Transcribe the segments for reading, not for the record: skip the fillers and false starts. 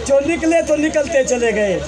جو نکلے تو نکلتے چلے گئے؟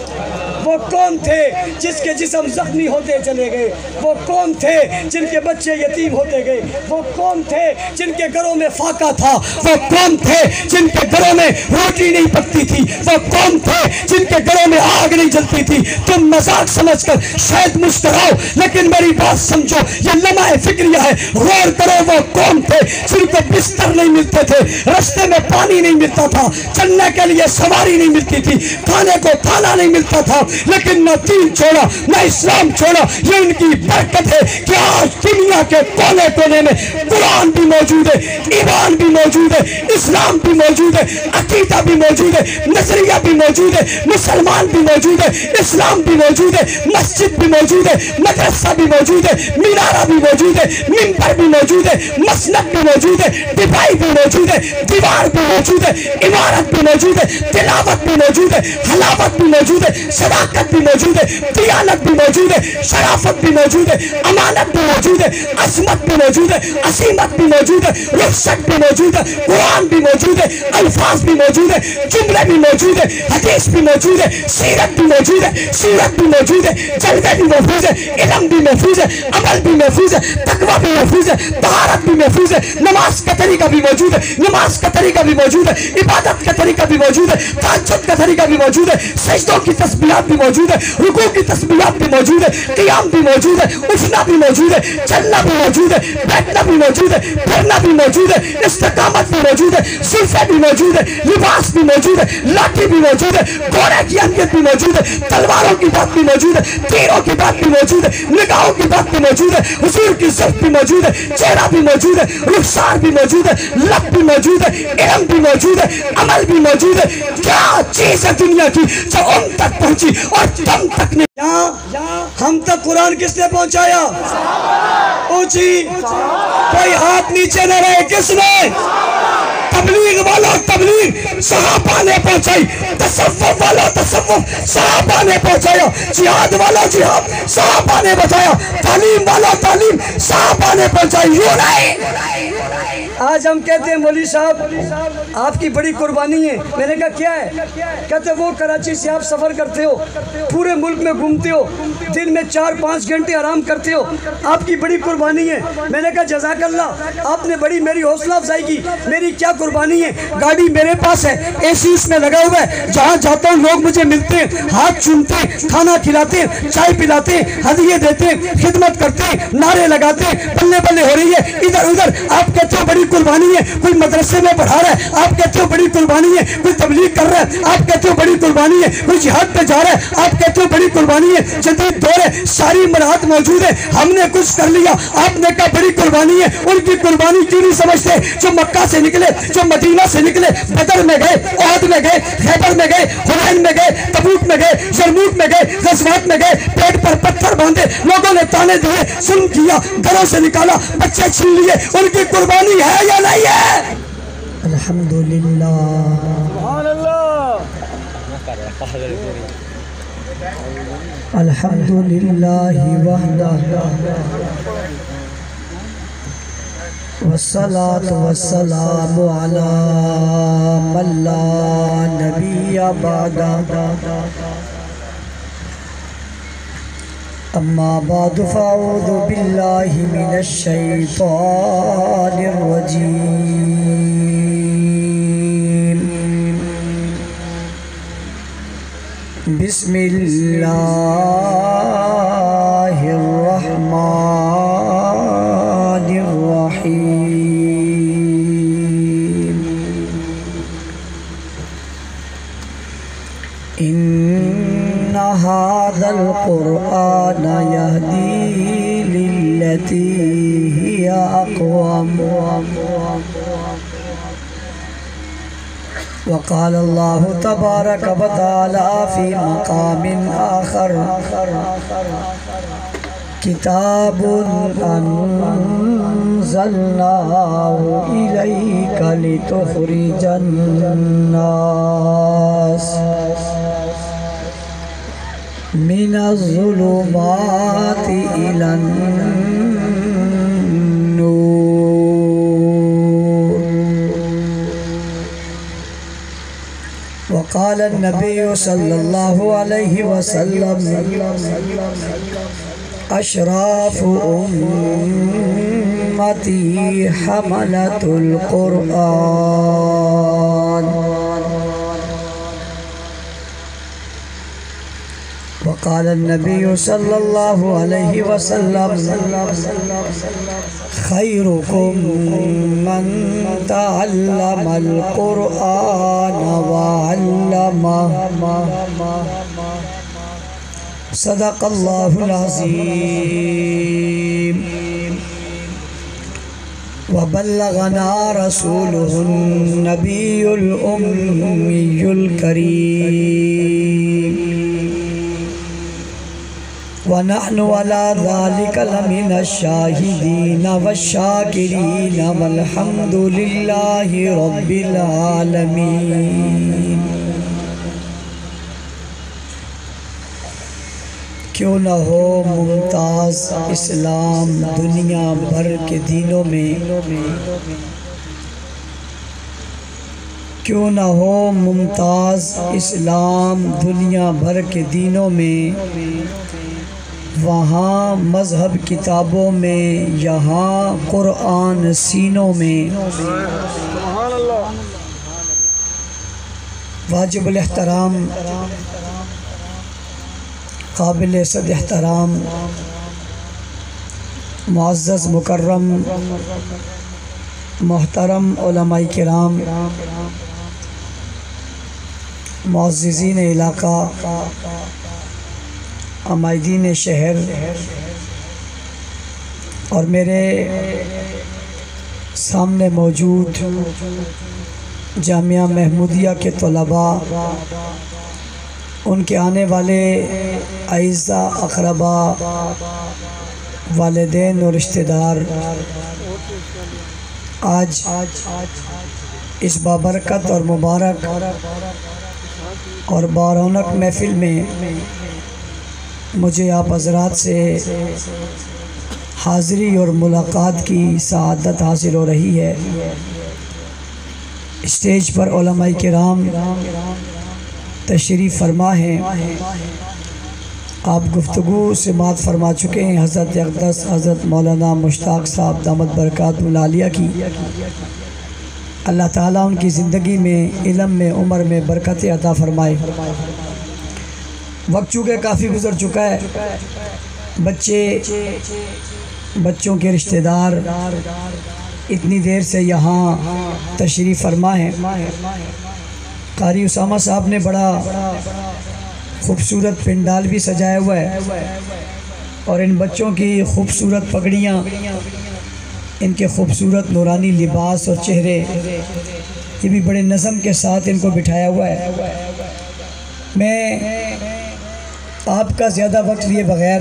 وہ کون تھے جس کے جسم زخمی ہوتے چلے گئے؟ وہ کون تھے جن کے بچے یتیم ہوتے گئے؟ وہ کون تھے جن کے گھروں میں فاقہ تھا؟ وہ کون تھے جن کے گھروں میں روٹی نہیں پکتی تھی؟ وہ کون تھے جن کے گھروں میں آگ نہیں جلتی تھی؟ تم مذاق سمجھ کر شاید مسکراؤ، لیکن میری بات سمجھو، یہ لمحہ فکریہ ہے، غور کرو وہ کون تھے جن کو بستر نہیں ملتے تھے، رستے میں پانی نہیں ملتا تھا، چلنے کے لیے سواری نہیں ملتی تھی، کھانے کو کھانا نہیں ملتا تھا، لیکن نہ دین چھوڑا نہ اسلام چھوڑا۔ یہ ان کی برکت ہے کہ آج دنیا کے کونے کونے میں قرآن بھی موجود ہے، ایمان بھی موجود ہے، اسلام بھی موجود ہے، عقیدہ بھی موجود ہے، نظریہ بھی موجود ہے، مسلمان بھی موجود ہے، اسلام بھی موجود ہے، مسجد بھی موجود ہے، مدرسہ بھی موجود ہے، مینارہ بھی موجود ہے، منبر بھی موجود ہے، مسند بھی موجود ہے، ڈبائی بھی موجود ہے، دیوار بھی موجود ہے، عمارت بھی موجود ہے، تلاوت بھی موجود ہے، حلاوت بھی موجود ہے، صداقت بھی موجود ہے، دیانت بھی موجود ہے، شرافت بھی موجود ہے، امانت بھی موجود ہے، عظمت بھی موجود ہے، عصیمت بھی موجود ہے، رخصت بھی موجود ہے، قرآن بھی موجود ہے، الفاظ بھی موجود ہے، جملے بھی موجود ہے، حدیث بھی موجود ہے، سیرت بھی موجود ہے، سورت بھی موجود ہے، جلوے بھی محفوظ ہے، علم بھی محفوظ ہے، عمل بھی محفوظ ہے، تقویٰ بھی محفوظ ہے، طہارت بھی محفوظ ہے، نماز کا طریقہ بھی موجود ہے، نماز کا طریقہ بھی موجود ہے، عبادت کا طریقہ بھی موجود ہے، تہجد کا طریقہ بھی موجود ہے، سجدوں کی تسبیحات بھی موجود ہے، رکوع کی تسبیحات بھی موجود ہے، قیام بھی موجود ہے، اٹھنا بھی موجود ہے، چلنا بھی موجود ہے، بیٹھنا بھی موجود ہے، پھرنا بھی موجود ہے، استقامت بھی موجود ہے، زلفیں بھی موجود ہے، لباس بھی موجود ہے، لاٹھی بھی موجود ہے، گھوڑے کی اہمیت بھی موجود ہے، تلواروں کی بات بھی موجود ہے، تیروں کی بات بھی موجود ہے، نگاہوں کی بات بھی موجود ہے، حضور کی صف بھی موجود ہے، چہرہ بھی موجود ہے، رخسار بھی موجود ہے، لب بھی موجود ہے، علم بھی موجود ہے، عمل بھی موجود ہے۔ کیا چیز ہے دنیا کی جو ان تک پہنچی اور تم تک نہیں؟ ہم تک قرآن کس نے پہنچایا؟ اونچی کوئی ہاتھ نیچے نہ رہے، کس نے؟ تبلیغ والا تبلیغ صحابہ نے پہنچائی، تصوف والا تصوف صحابہ نے پہنچایا، جہاد والا جہاد صحابہ نے بتایا، تعلیم والا تعلیم صحابہ نے پہنچائی۔ یوں نہیں آج ہم کہتے ہیں مولوی صاحب آپ کی بڑی قربانی ہے۔ میں نے کہا کیا ہے؟ کہتے وہ کراچی سے آپ سفر کرتے ہو، پورے ملک میں گھومتے ہو، دن میں 4-5 گھنٹے آرام کرتے ہو، آپ کی بڑی قربانی ہے۔ میں نے کہا جزاک اللہ، آپ نے بڑی میری حوصلہ افزائی کی۔ میری کیا قربانی ہے؟ گاڑی میرے پاس ہے، اے سی اس میں لگا ہوا ہے، جہاں جاتا ہوں لوگ مجھے ملتے ہیں، ہاتھ چومتے ہیں، کھانا کھلاتے ہیں، چائے پلاتے ہیں، ہدیے دیتے ہیں، خدمت کرتے ہیں، نعرے لگاتے ہیں، بلے بلے ہو رہی ہے ادھر ادھر۔ آپ کہتے ہو بڑی قربانی ہے، کوئی مدرسے میں پڑھا رہا ہے، آپ کہتے ہو بڑی قربانی ہے، کوئی تبلیغ کر رہا ہے، آپ کہتے ہو بڑی قربانی ہے، کوئی جہاد پہ جا رہا ہے، آپ کہتے ہو بڑی قربانی ہے۔ جدید دور ہے، ساری مراحت موجود ہے، ہم نے کچھ کر لیا، آپ نے کہا بڑی قربانی ہے۔ ان کی قربانی کیوں نہیں سمجھتے جو مکہ سے نکلے، جو مدینہ سے نکلے، بدر میں گئے، احد میں گئے، خیبر میں گئے، حنین میں گئے، تبوک میں گئے، یرموک میں گئے، غزوات میں گئے، پیٹ پر پتھر باندھے، لوگوں نے تانے دیے، ظلم کیا، گھروں سے نکالا، بچے چھین لیے، ان کی قربانی ہے یا نہیں ہے؟ الحمدللہ سبحان اللہ، الحمدللہ وحدہ والصلاة والسلام علی من لا نبی بعدہ اما بعد فاعوذ باللہ من الشیطان الرجیم بسم اللہ الرحمن الرحیم ان هذا القرآن يهدي للتي هي أقوم وقال الله تبارك وتعالى في مقام آخر كتاب أنزلناه إليك لتخرج الناس من الظلمات إلى النور وقال النبي صلى الله عليه وسلم أشراف أمتي حملة القرآن. وقال النبي صلى الله عليه وسلم خيركم من تعلم القرآن وعلمه. صدق الله العظيم وبلغنا رسوله النبي الأمي الكريم ونحن على ذلك لمن الشاهدين والشاكرين والحمد لله رب العالمين. کیوں نہ ہو ممتاز اسلام دنیا بھر کے دینوں میں، کیوں نہ ہو ممتاز اسلام دنیا بھر کے دینوں میں، وہاں مذہب کتابوں میں، یہاں قرآن سینوں میں. واجب الاحترام، قابل صد احترام، معزز مکرم محترم علماء کرام، معززین علاقہ، عمائدین شہر، اور میرے سامنے موجود جامعہ محمودیہ کے طلباء، ان کے آنے والے اعزاء اقرباء، والدین اور رشتہ دار، آج اس بابرکت اور مبارک اور بارونق محفل میں مجھے آپ حضرات سے حاضری اور ملاقات کی سعادت حاصل ہو رہی ہے. اسٹیج پر علماء کرام تشریف فرما ہیں. آپ گفتگو سماعت فرما چکے ہیں حضرت اقدس حضرت مولانا مشتاق صاحب دامت برکاتہ العالیہ کی. اللہ تعالیٰ ان کی زندگی میں، علم میں، عمر میں برکت عطا فرمائے. وقت چونکہ کافی گزر چکا ہے، بچوں کے رشتہ دار اتنی دیر سے یہاں تشریف فرما ہیں. قاری اسامہ صاحب نے بڑا خوبصورت پنڈال بھی سجایا ہوا ہے، اور ان بچوں کی خوبصورت پگڑیاں، ان کے خوبصورت نورانی لباس اور چہرے، یہ بھی بڑے نظم کے ساتھ ان کو بٹھایا ہوا ہے. میں آپ کا زیادہ وقت لیے بغیر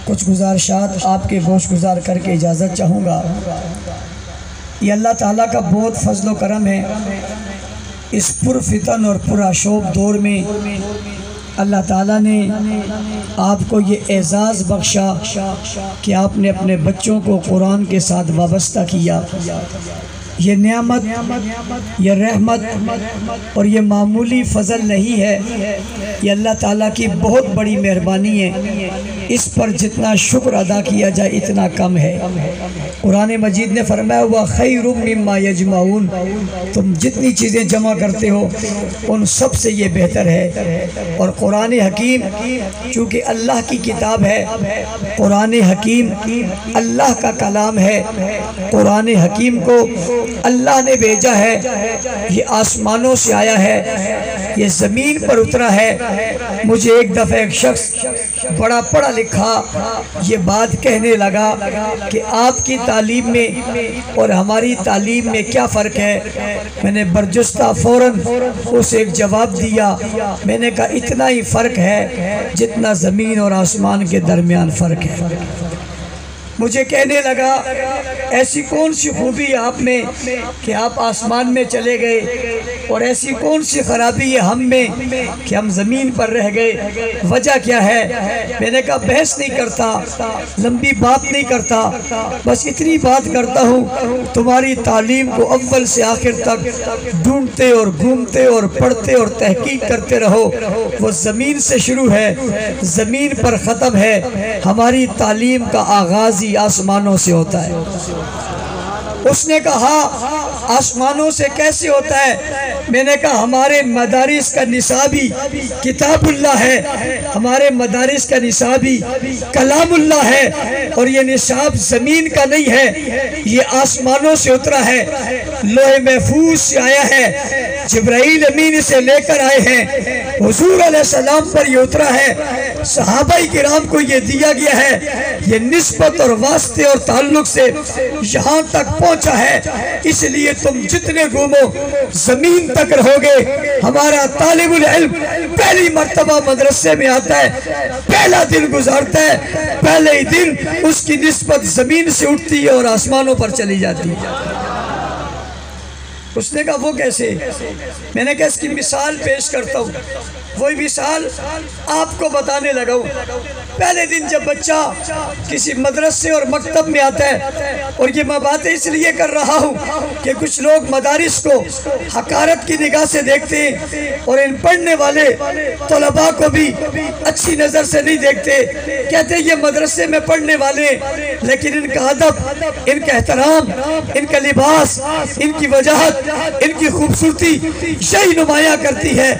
کچھ گزارشات آپ کے گوش گزار کر کے اجازت چاہوں گا. یہ اللہ تعالیٰ کا بہت فضل و کرم ہے. اس پرفتن اور پرآشوب دور میں اللہ تعالیٰ نے آپ کو یہ اعزاز بخشا کہ آپ نے اپنے بچوں کو قرآن کے ساتھ وابستہ کیا. یہ نعمت، یہ رحمت اور یہ معمولی فضل نہیں ہے، یہ اللہ تعالیٰ کی بہت بڑی مہربانی ہے. اس پر جتنا شکر ادا کیا جائے اتنا کم ہے. قرآن مجید نے فرمایا ہوا خیر مما یجمعون، تم جتنی چیزیں جمع کرتے ہو ان سب سے یہ بہتر ہے. اور قرآن حکیم چونکہ اللہ کی کتاب ہے، قرآن حکیم اللہ کا کلام ہے، قرآن حکیم کو اللہ نے بھیجا ہے، یہ آسمانوں سے آیا ہے، یہ زمین پر اترا ہے. مجھے ایک دفعہ ایک شخص بڑا پڑھا لکھا یہ بات کہنے لگا کہ آپ کی تعلیم میں اور ہماری تعلیم میں کیا فرق ہے. میں نے برجستہ فوراً اسے ایک جواب دیا، میں نے کہا اتنا ہی فرق ہے جتنا زمین اور آسمان کے درمیان فرق ہے. مجھے کہنے لگا ایسی کون سی خوبی ہے آپ میں کہ آپ آسمان میں چلے گئے، اور ایسی کون سی خرابی ہے ہم میں کہ ہم زمین پر رہ گئے، وجہ کیا ہے؟ میں نے کہا بحث نہیں کرتا، لمبی بات نہیں کرتا، بس اتنی بات کرتا ہوں تمہاری تعلیم کو اول سے آخر تک ڈھونڈتے اور گھومتے اور پڑھتے اور تحقیق کرتے رہو۔ وہ زمین سے شروع ہے، زمین پر ختم ہے۔ ہماری تعلیم کا آغاز ہی آسمانوں سے ہوتا ہے۔ اس نے کہا آسمانوں سے کیسے ہوتا ہے؟ میں نے کہا ہمارے مدارس کا نصابی کتاب اللہ ہے، ہمارے مدارس کا نصابی کلام اللہ ہے، اور یہ نصاب زمین کا نہیں ہے، یہ آسمانوں سے اترا ہے، لوح محفوظ سے آیا ہے، جبرائیل امین سے لے کر آئے ہیں، حضور علیہ السلام پر یہ اترا ہے، صحابہ کرام کو یہ دیا گیا ہے، یہ نسبت اور واسطے اور تعلق سے یہاں تک پہنچا ہے۔ اس لیے تم جتنے گھومو زمین تک رہو گے۔ ہمارا طالب العلم پہلی مرتبہ مدرسے میں آتا ہے، پہلا دن گزارتا ہے، پہلے ہی دن اس کی نسبت زمین سے اٹھتی ہے اور آسمانوں پر چلی جاتی ہے۔ اس نے کہا وہ کیسے؟ میں نے کہا اس کی مثال پیش کرتا ہوں، وہی مثال آپ کو بتانے لگا ہوں۔ پہلے دن جب بچہ کسی مدرسے اور مکتب میں آتا ہے، اور یہ میں باتیں اس لیے کر رہا ہوں کہ کچھ لوگ مدارس کو حقارت کی نگاہ سے دیکھتے ہیں، اور ان پڑھنے والے طلباء کو بھی اچھی نظر سے نہیں دیکھتے، کہتے ہیں یہ مدرسے میں پڑھنے والے، لیکن ان کا ادب، ان کا احترام، ان کا لباس، ان کی وجاہت، ان کی خوبصورتی یہی نمایاں کرتی ہے۔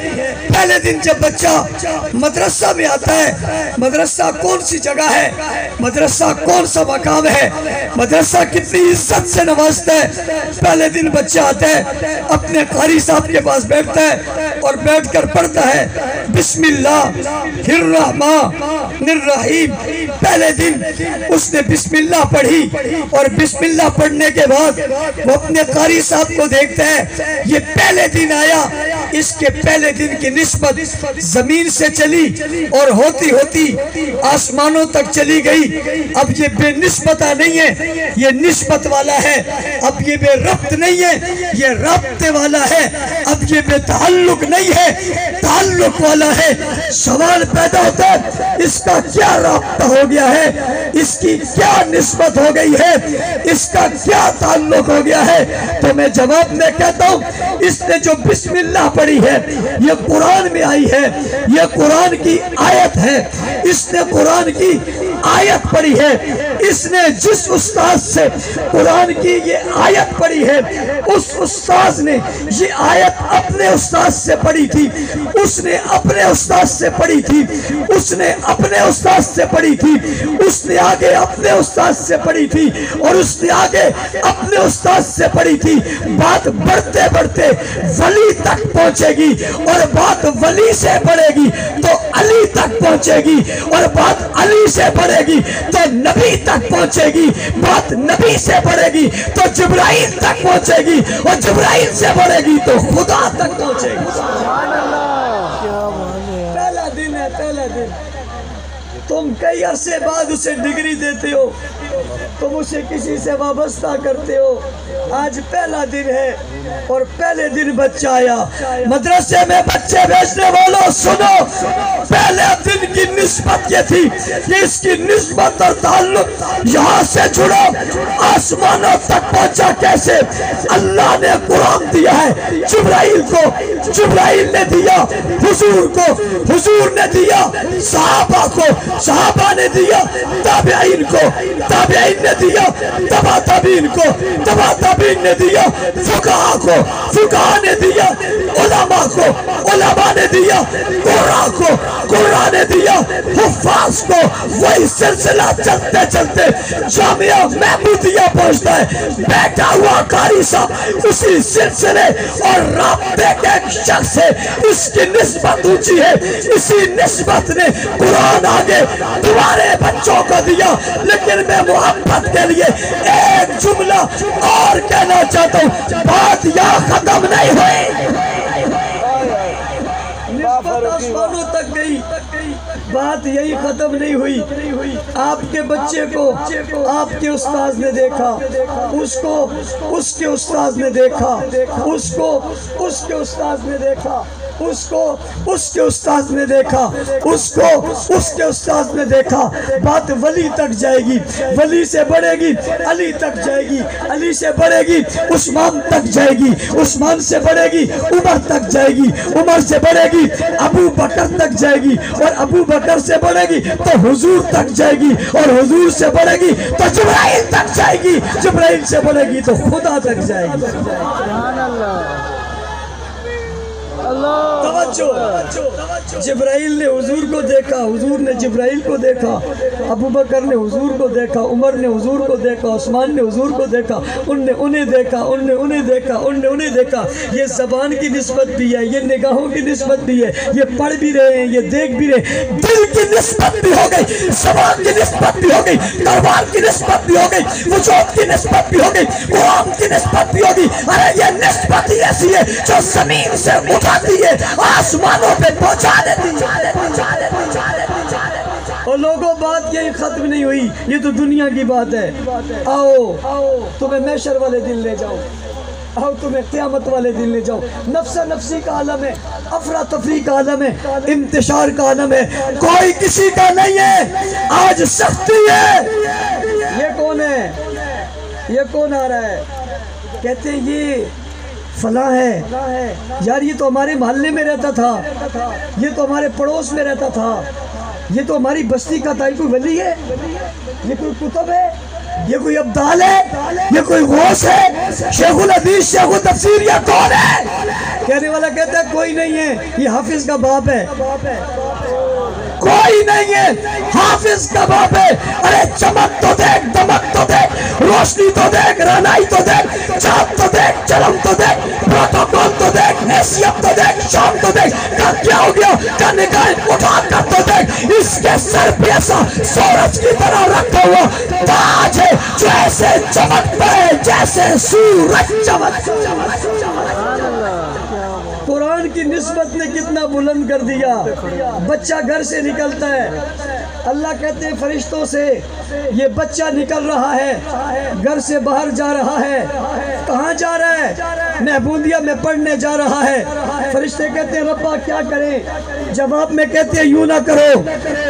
پہلے دن جب بچہ مدرسہ میں آتا ہے، مدرسہ کون سی جگہ ہے، مدرسہ کون سا مقام ہے، مدرسہ کتنی عزت سے نوازتا ہے۔ پہلے دن بچہ آتا ہے، اپنے قاری صاحب کے پاس بیٹھتا ہے اور بیٹھ کر پڑھتا ہے بسم اللہ الرحمن الرحیم۔ پہلے دن اس نے بسم اللہ پڑھی، اور بسم اللہ پڑھنے کے بعد وہ اپنے قاری صاحب کو دیکھتا ہے، یہ پہلے دن آیا، اس کے پہلے دن کی نسبت زمین سے چلی اور ہوتی ہوتی آسمانوں تک چلی گئی۔ اب یہ بے نسبتہ نہیں ہے، یہ نسبت والا ہے۔ اب یہ بے ربط نہیں ہے، یہ ربط والا ہے۔ اب یہ بے تعلق نہیں ہے، تعلق والا ہے۔ سوال پیدا ہوتا ہے اس کا کیا رابطہ ہو گیا ہے، اس کی کیا نسبت ہو گئی ہے، اس کا کیا تعلق ہو گیا ہے؟ تو میں جواب میں کہتا ہوں اس نے جو بسم اللہ پڑھی ہے یہ قرآن میں آئی ہے، یہ قرآن کی آیت ہے۔ اس نے قرآن کی آیت پڑھی ہے، اس نے جس استاد سے قرآن کی یہ آیت پڑھی ہے اس استاد نے یہ آیت اپنے استاد سے پڑھی تھی، اس نے اپنے استاد سے پڑھی تھی، اس نے اپنے استاد سے پڑھی تھی، اس نے آگے اپنے استاد سے پڑھی تھی، اور اس نے آگے اپنے استاد سے پڑھی تھی۔ بات بڑھتے بڑھتے ولی تک پہنچے گی، اور بات ولی سے بڑھے گی تو علی تک پہنچے گی، اور بات علی سے بڑھے گی تو نبی تک پہنچے گی، بات نبی سے بڑھے گی تو جبرائیل تک پہنچے گی، اور جبرائیل سے بڑھے گی تو خدا تک پہنچے گی۔ پہلا دن ہے، پہلا دن۔ تم کئی عرصے بعد اسے ڈگری دیتے ہو، تم اسے کسی سے وابستہ کرتے ہو۔ آج پہلا دن ہے اور پہلے دن بچہ آیا۔ مدرسے میں بچے بھیجنے والوں سنو، پہلے دن کی نسبت یہ تھی کہ اس کی نسبت اور تعلق یہاں سے جڑا آسمانوں تک پہنچا کیسے؟ اللہ نے قرآن دیا ہے جبرائیل کو، جبرائیل نے دیا حضور کو، حضور نے دیا صحابہ کو، صحابہ نے دیا تابعین کو، تابعین نے دیا تبع تابعین کو، تبع تابعین نے دیا فقہاء کو، فقہاء نے دیا علماء کو، علماء نے دیا قراء کو، قراء نے دیا حفاظ کو۔ وہی سلسلہ چلتے چلتے جامعہ محمودیہ پہنچتا ہے۔ بیٹھا ہوا قاری صاحب اسی سلسلے اور رابطے کے ایک شخص ہے، اس کی نسبت اونچی ہے، اسی نسبت نے قرآن آگے تمہارے بچوں کو دیا۔ لیکن میں محبت کے لیے ایک جملہ اور کہنا چاہتا ہوں، بات یہاں ختم نہیں ہوئی، نسبت آسمانوں تک گئی۔ بات یہی ختم نہیں ہوئی. آپ کے بچے کو آپ کے استاذ نے دیکھا, اس کو اس کے استاذ نے دیکھا, اس کو اس کے استاذ نے دیکھا, اس کو اس کے استاذ نے دیکھا, اس کو اس کے استاذ نے دیکھا. بات ولی تک جائے گی, ولی سے بڑھے گی علی تک جائے گی, علی سے بڑھے گی عثمان تک جائے گی, عثمان سے بڑھے گی عمر تک جائے گی, عمر سے بڑھے گی ابو بکر تک جائے گی, اور ابو بکر سے بڑھے گی تو حضور تک جائے گی, اور حضور سے بڑھے گی تو جبرائیل تک جائے گی, جبرائیل سے بڑھے گی تو خدا تک جائے گی. توجہ, جبرائیل نے حضور کو دیکھا, حضور نے جبرائیل کو دیکھا, ابو بکر نے حضور کو دیکھا, عمر نے حضور کو دیکھا, عثمان نے حضور کو دیکھا, ان نے انہیں دیکھا, ان نے انہیں دیکھا, ان نے انہیں دیکھا. یہ زبان کی نسبت بھی ہے, یہ نگاہوں کی نسبت بھی ہے, یہ پڑھ بھی رہے ہیں, یہ دیکھ بھی رہے ہیں. دل کی نسبت بھی ہو گئی, زبان کی نسبت بھی ہو گئی, تلوار کی نسبت بھی ہو گئی, وجود کی نسبت بھی ہو گئی, قرآن کی نسبت بھی ہوگی. ارے یہ نسبت ہی ایسی ہے جو زمین سے اٹھاتی ہے, آسمانوں پہ پہنچا دیتی ہے. اور لوگوں بات یہی ختم نہیں ہوئی, یہ تو دنیا کی بات ہے. آؤ تمہیں محشر والے دن لے جاؤ, آؤ تمہیں قیامت والے دن لے جاؤ. نفسا نفسی کا عالم ہے, افراتفری کا عالم ہے, انتشار کا عالم ہے, کوئی کسی کا نہیں ہے. آج سختی ہے. یہ کون ہے, یہ کون آ رہا ہے, کہتے ہیں یہ فلاں ہے. یار یہ تو ہمارے محلے میں رہتا تھا, یہ تو ہمارے پڑوس میں رہتا تھا, یہ تو ہماری بستی کا تھا. یہ کوئی ولی ہے, یہ کوئی کتب ہے, یہ کوئی ابدال ہے, یہ کوئی غوث ہے, شیخ الحدیث, شیخ التفسیر, یہ کون ہے؟ کہنے والا کہتا ہے کوئی نہیں ہے, یہ حافظ کا باپ ہے. کوئی نہیں ہے, حافظ کا باپ ہے. ارے چمک تو دیکھ, دمک تو دیکھ, روشنی تو دیکھ, رانائی تو دیکھ, چاپ تو دیکھ, چلم تو دیکھ, پروٹوکول تو دیکھ, حیثیت تو دیکھ, شام تو دیکھ. کیا ہو گیا, کا نگاہ اٹھا کر تو دیکھ, اس کے سر پہ ایسا سورج کی طرح رکھا ہوا تاج ہے جو ایسے چمکتا ہے جیسے سورج چمکتا. قرآن کی نسبت نے کتنا بلند کر دیا. بچہ گھر سے نکلتا ہے, اللہ کہتے ہیں فرشتوں سے, یہ بچہ نکل رہا ہے, گھر سے باہر جا رہا ہے. کہاں جا رہا ہے؟ محمودیہ میں پڑھنے جا رہا ہے. فرشتے کہتے ہیں ربا کیا کریں؟ جواب میں کہتے ہیں یوں نہ کرو,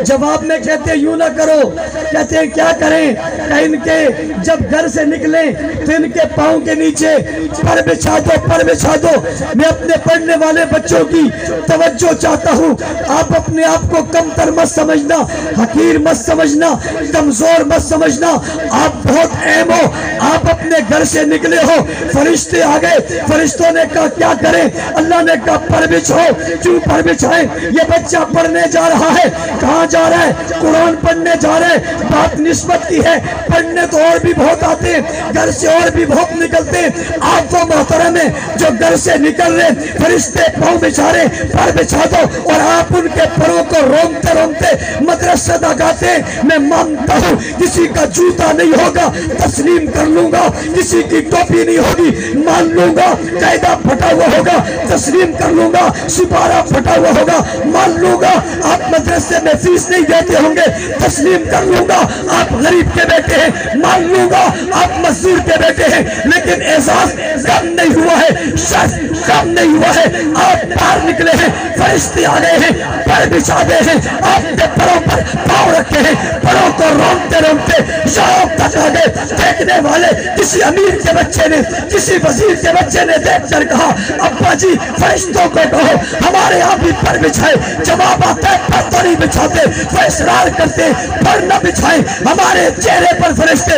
جواب میں کہتے ہیں یوں نہ کرو. کہتے ہیں کیا کریں؟ کہ ان کے جب گھر سے نکلیں تو ان کے پاؤں کے نیچے پر بچھا دو, پر بچھا دو. میں اپنے پڑھنے والے بچوں کی توجہ چاہتا ہوں. آپ اپنے آپ کو کم تر مت سمجھنا, حقیر مت سمجھنا, کمزور مت سمجھنا. آپ بہت اہم ہو. آپ اپنے گھر سے نکلے ہو, فرشتے آ گئے, فرشتوں نے کہا کیا کریں؟ اللہ نے کہا پر بچھو. کیوں پر بچھائیں؟ یہ بچہ پڑھنے جا رہا ہے. کہاں جا رہا ہے؟ قرآن پڑھنے جا رہا ہے. بات نسبت کی ہے, پڑھنے تو اور بھی بہت آتے ہیں, گھر سے اور بھی بہت نکلتے ہیں. آپ وہ محترم ہیں جو گھر سے نکل رہے, فرشتے پاؤں بچھا رہے, پر بچھا دو. اور آپ ان کے پروں کو رومتے رومتے مدرسہ دگاتے ہیں. میں مانتا ہوں کسی کا جوتا نہیں ہوگا, تسلیم کر لوں گا. کسی کی ٹوپی نہیں ہوگی, مان لوں گا. قاعدہ پھٹا ہوا ہوگا, تسلیم کر لوں گا. سپارہ پھٹا ہوا ہوگا, مان لوں گا. آپ مدرسے میں فیس نہیں دیتے ہوں گے, تسلیم کر لوں گا. آپ غریب کے بیٹے ہیں, مان لوں گا. آپ مزدور کے بیٹے ہیں, لیکن احساس کم نہیں ہوا ہے, شرف کم نہیں ہوا ہے. آپ باہر نکلے ہیں, فرشتے آ گئے ہیں, پر بچھا دے ہیں, آپ کے پروں پر پاؤں رکھے ہیں, پروں کو رومتے رومتے شوق تک آ گئے. دیکھنے والے کسی امیر کے بچے نے, کسی وزیر کے بچے نے دیکھ کر کہا ابا جی فرشتوں کو کہو ہمارے یہاں بھی پر بچھائے. جواب آتا ہے پر تو نہیں بچھاتے. وہ اصرار کرتے پر نہ بچھائیں. ہمارے چہرے پر فرشتے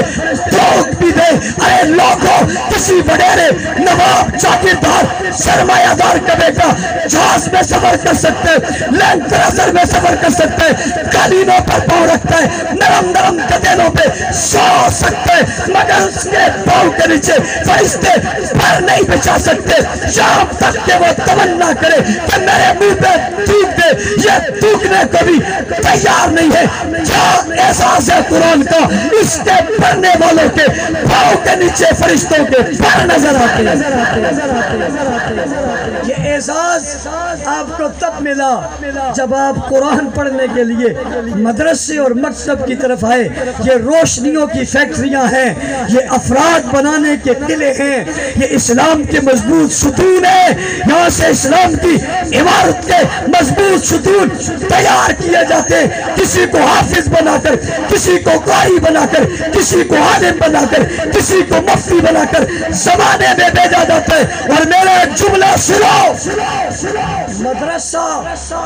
تھوک بھی دے. ارے لوگوں, کسی وڈیرے, نواب, جاگیردار, سرمایہ دار کا بیٹا جہاز میں سفر کر سکتے, لینڈ کروزر میں سفر کر سکتے, قالینوں پر پاؤں رکھتا ہے, نرم نرم قدموں پہ سو سکتے, مگر اس کے پاؤں کے نیچے فرشتے پر نہیں بچھا سکتے. شام تک کہ وہ تمنا کرے کہ میرے منہ پہ تھوک دے, یہ تھوکنے کو بھی تیار نہیں ہے. کیا احساس ہے قرآن کا, اس کے پڑھنے والوں کے پاؤں کے نیچے فرشتوں کے پر نظر آتے ہیں. یہ اعزاز آپ کو تب ملا جب آپ قرآن پڑھنے کے لیے مدرسے اور مکتب کی طرف آئے۔ یہ روشنیوں کی فیکٹریاں ہیں، یہ افراد بنانے کے قلعے ہیں، یہ اسلام کے مضبوط ستون ہیں۔ یہاں سے اسلام کی عمارت کے مضبوط ستون تیار کیے جاتے، کسی کو حافظ بنا کر، کسی کو قاری بنا کر، کسی کو عالم بنا کر، کسی کو مفتی بنا کر زمانے میں بھیجا جاتا ہے۔ اور میرا جملہ سنو، مدرسہ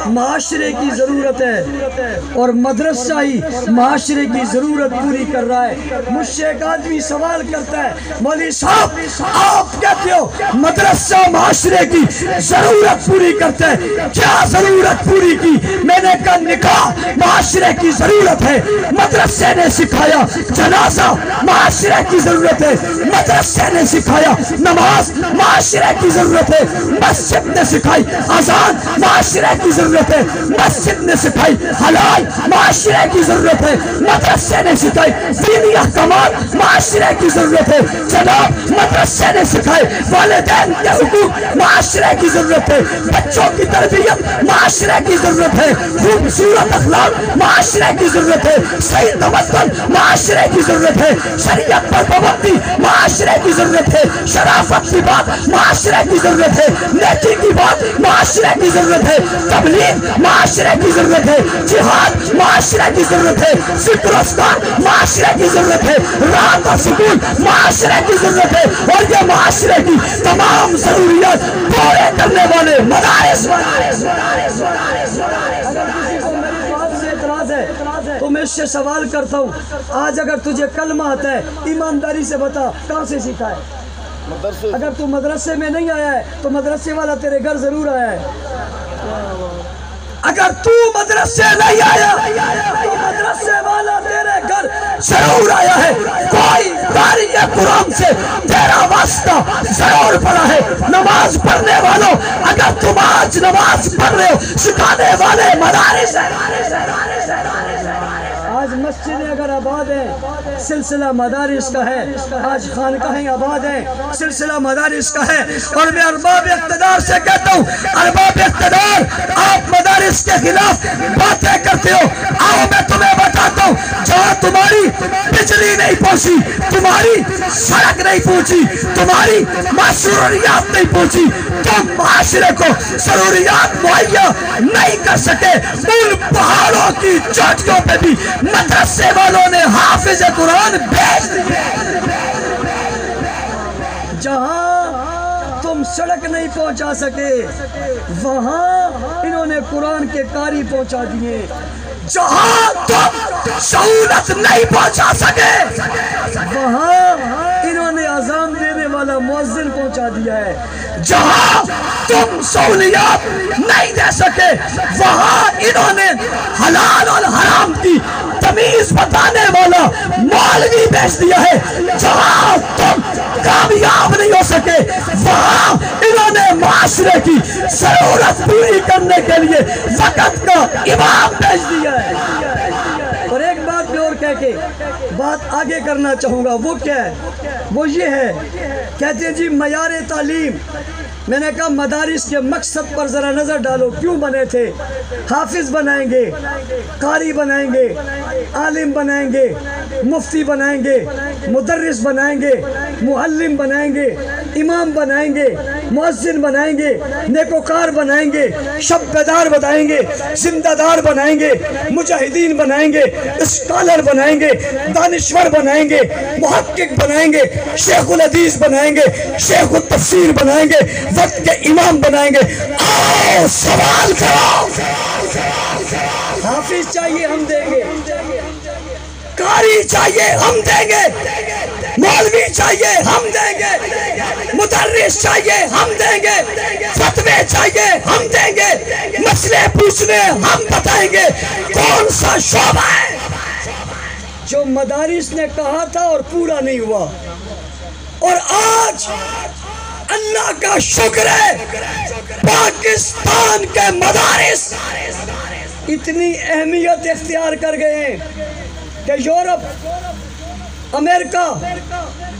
معاشرے کی ضرورت ہے اور مدرسہ ہی معاشرے کی ضرورت پوری کر رہا ہے۔ مجھ سے ایک آدمی سوال کرتا ہے، مولوی صاحب آپ کہتے ہو مدرسہ معاشرے کی ضرورت پوری کرتا ہے، کیا ضرورت پوری کی؟ میں نے کہا نکاح معاشرے کی ضرورت ہے، مدرسے نے سکھایا۔ جنازہ معاشرے کی ضرورت ہے، مدرسے نے سکھایا۔ نماز معاشرے کی ضرورت ہے، مسجد نے سکھائی۔ اذان معاشرے کی ضرورت ہے، مسجد نے سکھائی۔ حلال معاشرے کی ضرورت ہے، مدرسے نے سکھائی۔ دینی احکامات معاشرے کی ضرورت ہے، جناب مدرسے نے سکھائے۔ والدین کے حقوق معاشرے کی ضرورت ہے، بچوں کی تربیت معاشرے کی ضرورت ہے، خوبصورت اخلاق معاشرے کی ضرورت ہے، صحیح تمدن معاشرے کی ضرورت ہے، شریعت پر پابندی معاشرے کی ضرورت ہے، شرافت کی بات معاشرے کی ضرورت ہے، نیکی کی بات معاشرے کی ضرورت ہے، تبلیغ معاشرے کی ضرورت ہے، جہاد معاشرے کی ضرورت ہے، ذکر و اذکار معاشرے کی ضرورت ہے، راحت و سکون معاشرے کی ضرورت ہے۔ اور یہ معاشرے کی تمام ضروریات پورے کرنے والے مدارس۔ تو میں اس سے سوال کرتا ہوں، آج اگر تجھے کلمہ آتا ہے ایمانداری سے بتا کہاں سے سیکھا ہے؟ اگر تو مدرسے میں نہیں آیا ہے تو مدرسے والا تیرے گھر ضرور آیا ہے۔ اگر تو مدرسے نہیں آیا تو مدرسے والا تیرے گھر ضرور آیا ہے۔ کوئی قاری قرآن سے تیرا واسطہ ضرور پڑا ہے۔ نماز پڑھنے والوں، اگر تم آج نماز پڑھ رہے ہو، سکھانے والے مدارس ہیں۔ آج مسجدیں اگر آباد ہیں، سلسلہ مدارس کا ہے۔ آج خانقاہیں آباد ہیں، سلسلہ مدارس کا ہے۔ اور میں ارباب اقتدار سے کہتا ہوں، ارباب اقتدار آپ مدارس کے خلاف باتیں کرتے ہو، آؤ میں تمہیں بتاتا ہوں، جہاں تمہاری بجلی نہیں پہنچی، تمہاری سڑک نہیں پہنچی، تمہاری ضروریات نہیں پہنچی، تم معاشرے کو ضروریات مہیا نہیں کر سکے، ان پہاڑوں کی چوٹیوں پہ بھی مدرسے والوں نے حافظ قرآن بھیج دیے۔ جہاں تم سڑک نہیں پہنچا سکے، وہاں انہوں نے قرآن کے قاری پہنچا دیے۔ جہاں تم سہولت نہیں پہنچا سکے، وہاں انہوں نے اذان دینے والا مؤذن پہنچا دیا ہے۔ جہاں تم سہولیات نہیں دے سکے، وہاں انہوں نے حلال اور حرام کی تمیز بتانے والا مولوی بھیج دیا ہے۔ جہاں تم کامیاب نہیں ہو سکے، وہاں انہوں نے معاشرے کی ضرورت پوری کرنے کے لیے وقت کا امام بھیج دیا ہے۔ اور ایک بات میں اور کہہ کے بات آگے کرنا چاہوں گا، وہ کیا ہے؟ وہ یہ ہے، کہتے ہیں جی معیار تعلیم۔ میں نے کہا مدارس کے مقصد پر ذرا نظر ڈالو، کیوں بنے تھے؟ حافظ بنائیں گے، قاری بنائیں گے، عالم بنائیں گے، مفتی بنائیں گے، مدرس بنائیں گے، معلم بنائیں گے، امام بنائیں گے، مؤذن بنائیں گے، نیکوکار بنائیں گے، شب بیدار بنائیں گے، زندہ دار بنائیں گے، مجاہدین بنائیں گے، اسکالر بنائیں گے، دانشور بنائیں گے، محقق بنائیں گے، شیخ الحدیث بنائیں گے، شیخ التفسیر بنائیں گے، وقت کے امام بنائیں گے۔ آؤ سوال کرو، حافظ چاہیے ہم دیں گے، قاری چاہیے ہم دیں گے، مولوی چاہیے ہم دیں گے، مدرس چاہیے ہم دیں گے، فتوے چاہیے ہم دیں گے، مسئلے پوچھنے ہم بتائیں گے۔ کون سا شعبہ ہے جو مدارس نے کہا تھا اور پورا نہیں ہوا؟ اور آج اللہ کا شکر ہے پاکستان کے مدارس اتنی اہمیت اختیار کر گئے ہیں کہ یورپ امریکہ،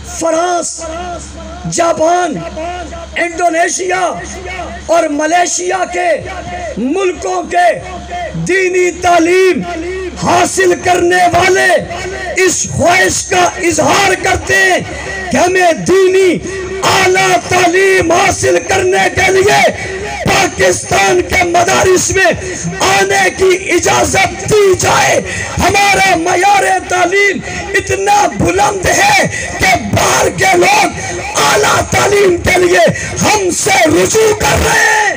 فرانس، جاپان، انڈونیشیا اور ملیشیا کے ملکوں کے دینی تعلیم حاصل کرنے والے اس خواہش کا اظہار کرتے ہیں کہ ہمیں دینی اعلیٰ تعلیم حاصل کرنے کے لیے پاکستان کے مدارس میں آنے کی اجازت دی جائے۔ ہمارا معیار تعلیم اتنا بلند ہے کہ باہر کے لوگ اعلیٰ تعلیم کے لیے ہم سے رجوع کر رہے ہیں،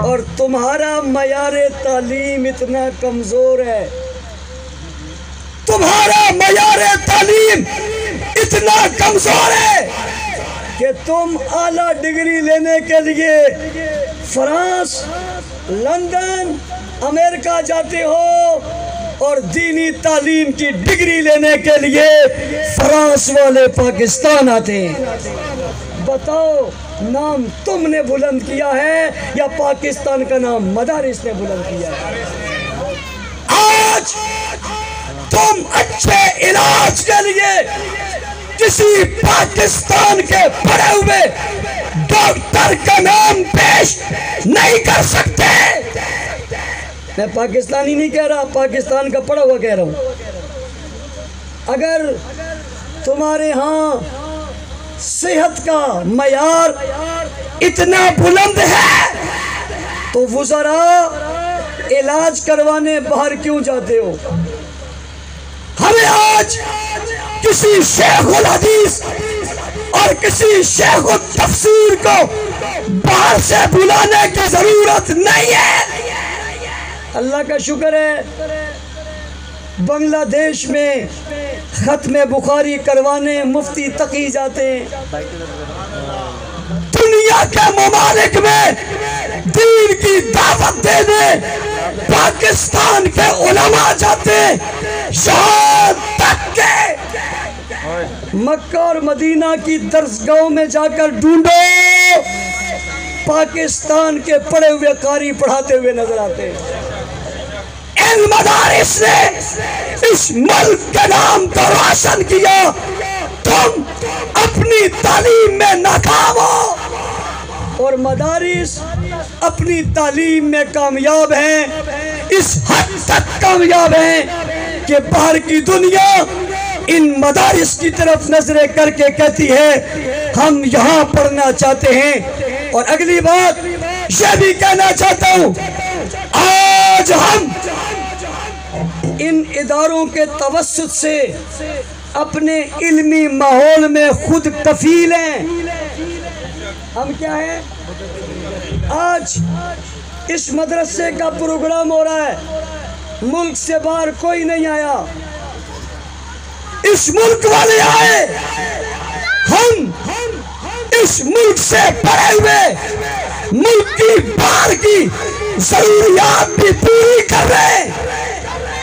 اور تمہارا معیار تعلیم اتنا کمزور ہے، تمہارا معیار تعلیم اتنا کمزور ہے کہ تم اعلیٰ ڈگری لینے کے لیے فرانس، لندن، امریکہ جاتے ہو، اور دینی تعلیم کی ڈگری لینے کے لیے فرانس والے پاکستان آتے ہیں۔ بتاؤ، نام تم نے بلند کیا ہے یا پاکستان کا نام مدارس نے بلند کیا ہے؟ آج تم اچھے علاج کے لیے کسی پاکستان کے پڑھے ہوئے ڈاکٹر کا نام پیش نہیں کر سکتے۔ میں پاکستانی نہیں کہہ رہا، پاکستان کا پڑھا ہوا کہہ رہا ہوں۔ اگر تمہارے ہاں صحت کا معیار اتنا بلند ہے تو وزراء علاج کروانے باہر کیوں جاتے ہو؟ ہمیں آج کسی شیخ الحدیث اور کسی شیخ التفسیر کو باہر سے بلانے کی ضرورت نہیں ہے۔ اللہ کا شکر ہے، بنگلہ دیش میں ختم بخاری کروانے مفتی تقی جاتے ہیں۔ دنیا کے ممالک میں دین کی دعوت دینے پاکستان کے علماء جاتے ہیں، یہاں تک کہ مکہ اور مدینہ کی درسگاہوں میں جا کر ڈھونڈو، پاکستان کے پڑھے ہوئے قاری پڑھاتے ہوئے نظر آتے ہیں۔ ان مدارس نے اس ملک کے نام کو روشن کیا، تم اپنی تعلیم میں ناکام ہو، اور مدارس اپنی تعلیم میں کامیاب ہیں، اس حد تک کامیاب ہیں کہ باہر کی دنیا ان مدارس کی طرف نظریں کر کے کہتی ہے ہم یہاں پڑھنا چاہتے ہیں۔ اور اگلی بات یہ بھی کہنا چاہتا ہوں، آج ہم ان اداروں کے توسط سے اپنے علمی ماحول میں خود کفیل ہیں۔ ہم کیا ہیں؟ آج اس مدرسے کا پروگرام ہو رہا ہے، ملک سے باہر کوئی نہیں آیا، اس ملک والے آئے، ہم اس ملک سے پڑھے ہوئے ملک کی باہر کی ضروریات بھی پوری کر رہے ہیں۔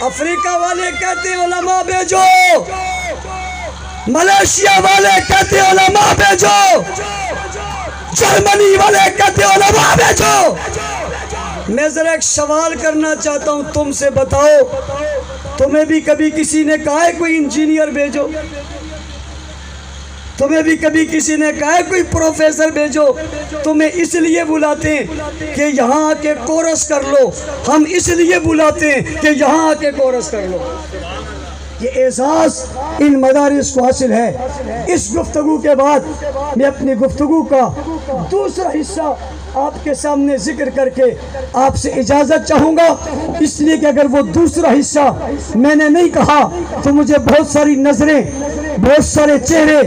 افریقہ والے کہتے ہیں علماء بھیجو، ملیشیا والے کہتے ہیں علماء بھیجو، جرمنی والے کہتے ہیں علماء بھیجو۔ میں ذرا ایک سوال کرنا چاہتا ہوں، تم سے بتاؤ، تمہیں بھی کبھی کسی نے کہا ہے کوئی انجینئر بھیجو؟ تمہیں بھی کبھی کسی نے کہا ہے کوئی پروفیسر بھیجو؟ تمہیں اس لیے بلاتے ہیں کہ یہاں آ کے کورس کر لو، ہم اس لیے بلاتے ہیں کہ یہاں آ کے کورس کر لو۔ یہ احساس ان مدارس کو حاصل ہے۔ اس گفتگو کے بعد میں اپنی گفتگو کا دوسرا حصہ آپ کے سامنے ذکر کر کے آپ سے اجازت چاہوں گا، اس لیے کہ اگر وہ دوسرا حصہ میں نے نہیں کہا تو مجھے بہت ساری نظریں، بہت سارے چہرے،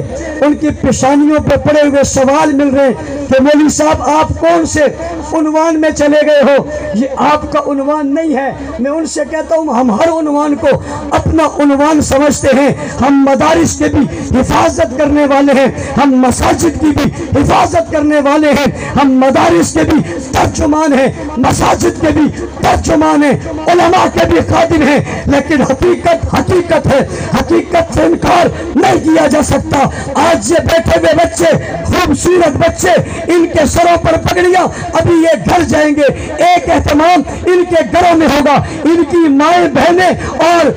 ان کی پیشانیوں پہ پڑے ہوئے سوال مل رہے ہیں کہ مولوی صاحب آپ کون سے عنوان میں چلے گئے ہو؟ یہ آپ کا عنوان نہیں ہے۔ میں ان سے کہتا ہوں ہم ہر عنوان کو اپنا عنوان سمجھتے ہیں، ہم مدارس کے بھی حفاظت کرنے والے ہیں، ہم مساجد کی بھی حفاظت کرنے والے ہیں، ہم مدارس کے بھی ترجمان ہیں، مساجد کے بھی ترجمان ہیں، علماء کے بھی خادم ہیں، لیکن حقیقت ہے، حقیقت سے انکار نہیں کیا جا سکتا۔ آج یہ بیٹھے ہوئے بچے، خوبصورت بچے، ان کے سروں پر پگڑیاں، ابھی یہ گھر جائیں گے، ایک اہتمام ان کے گھروں میں ہوگا، ان کی مائیں بہنیں اور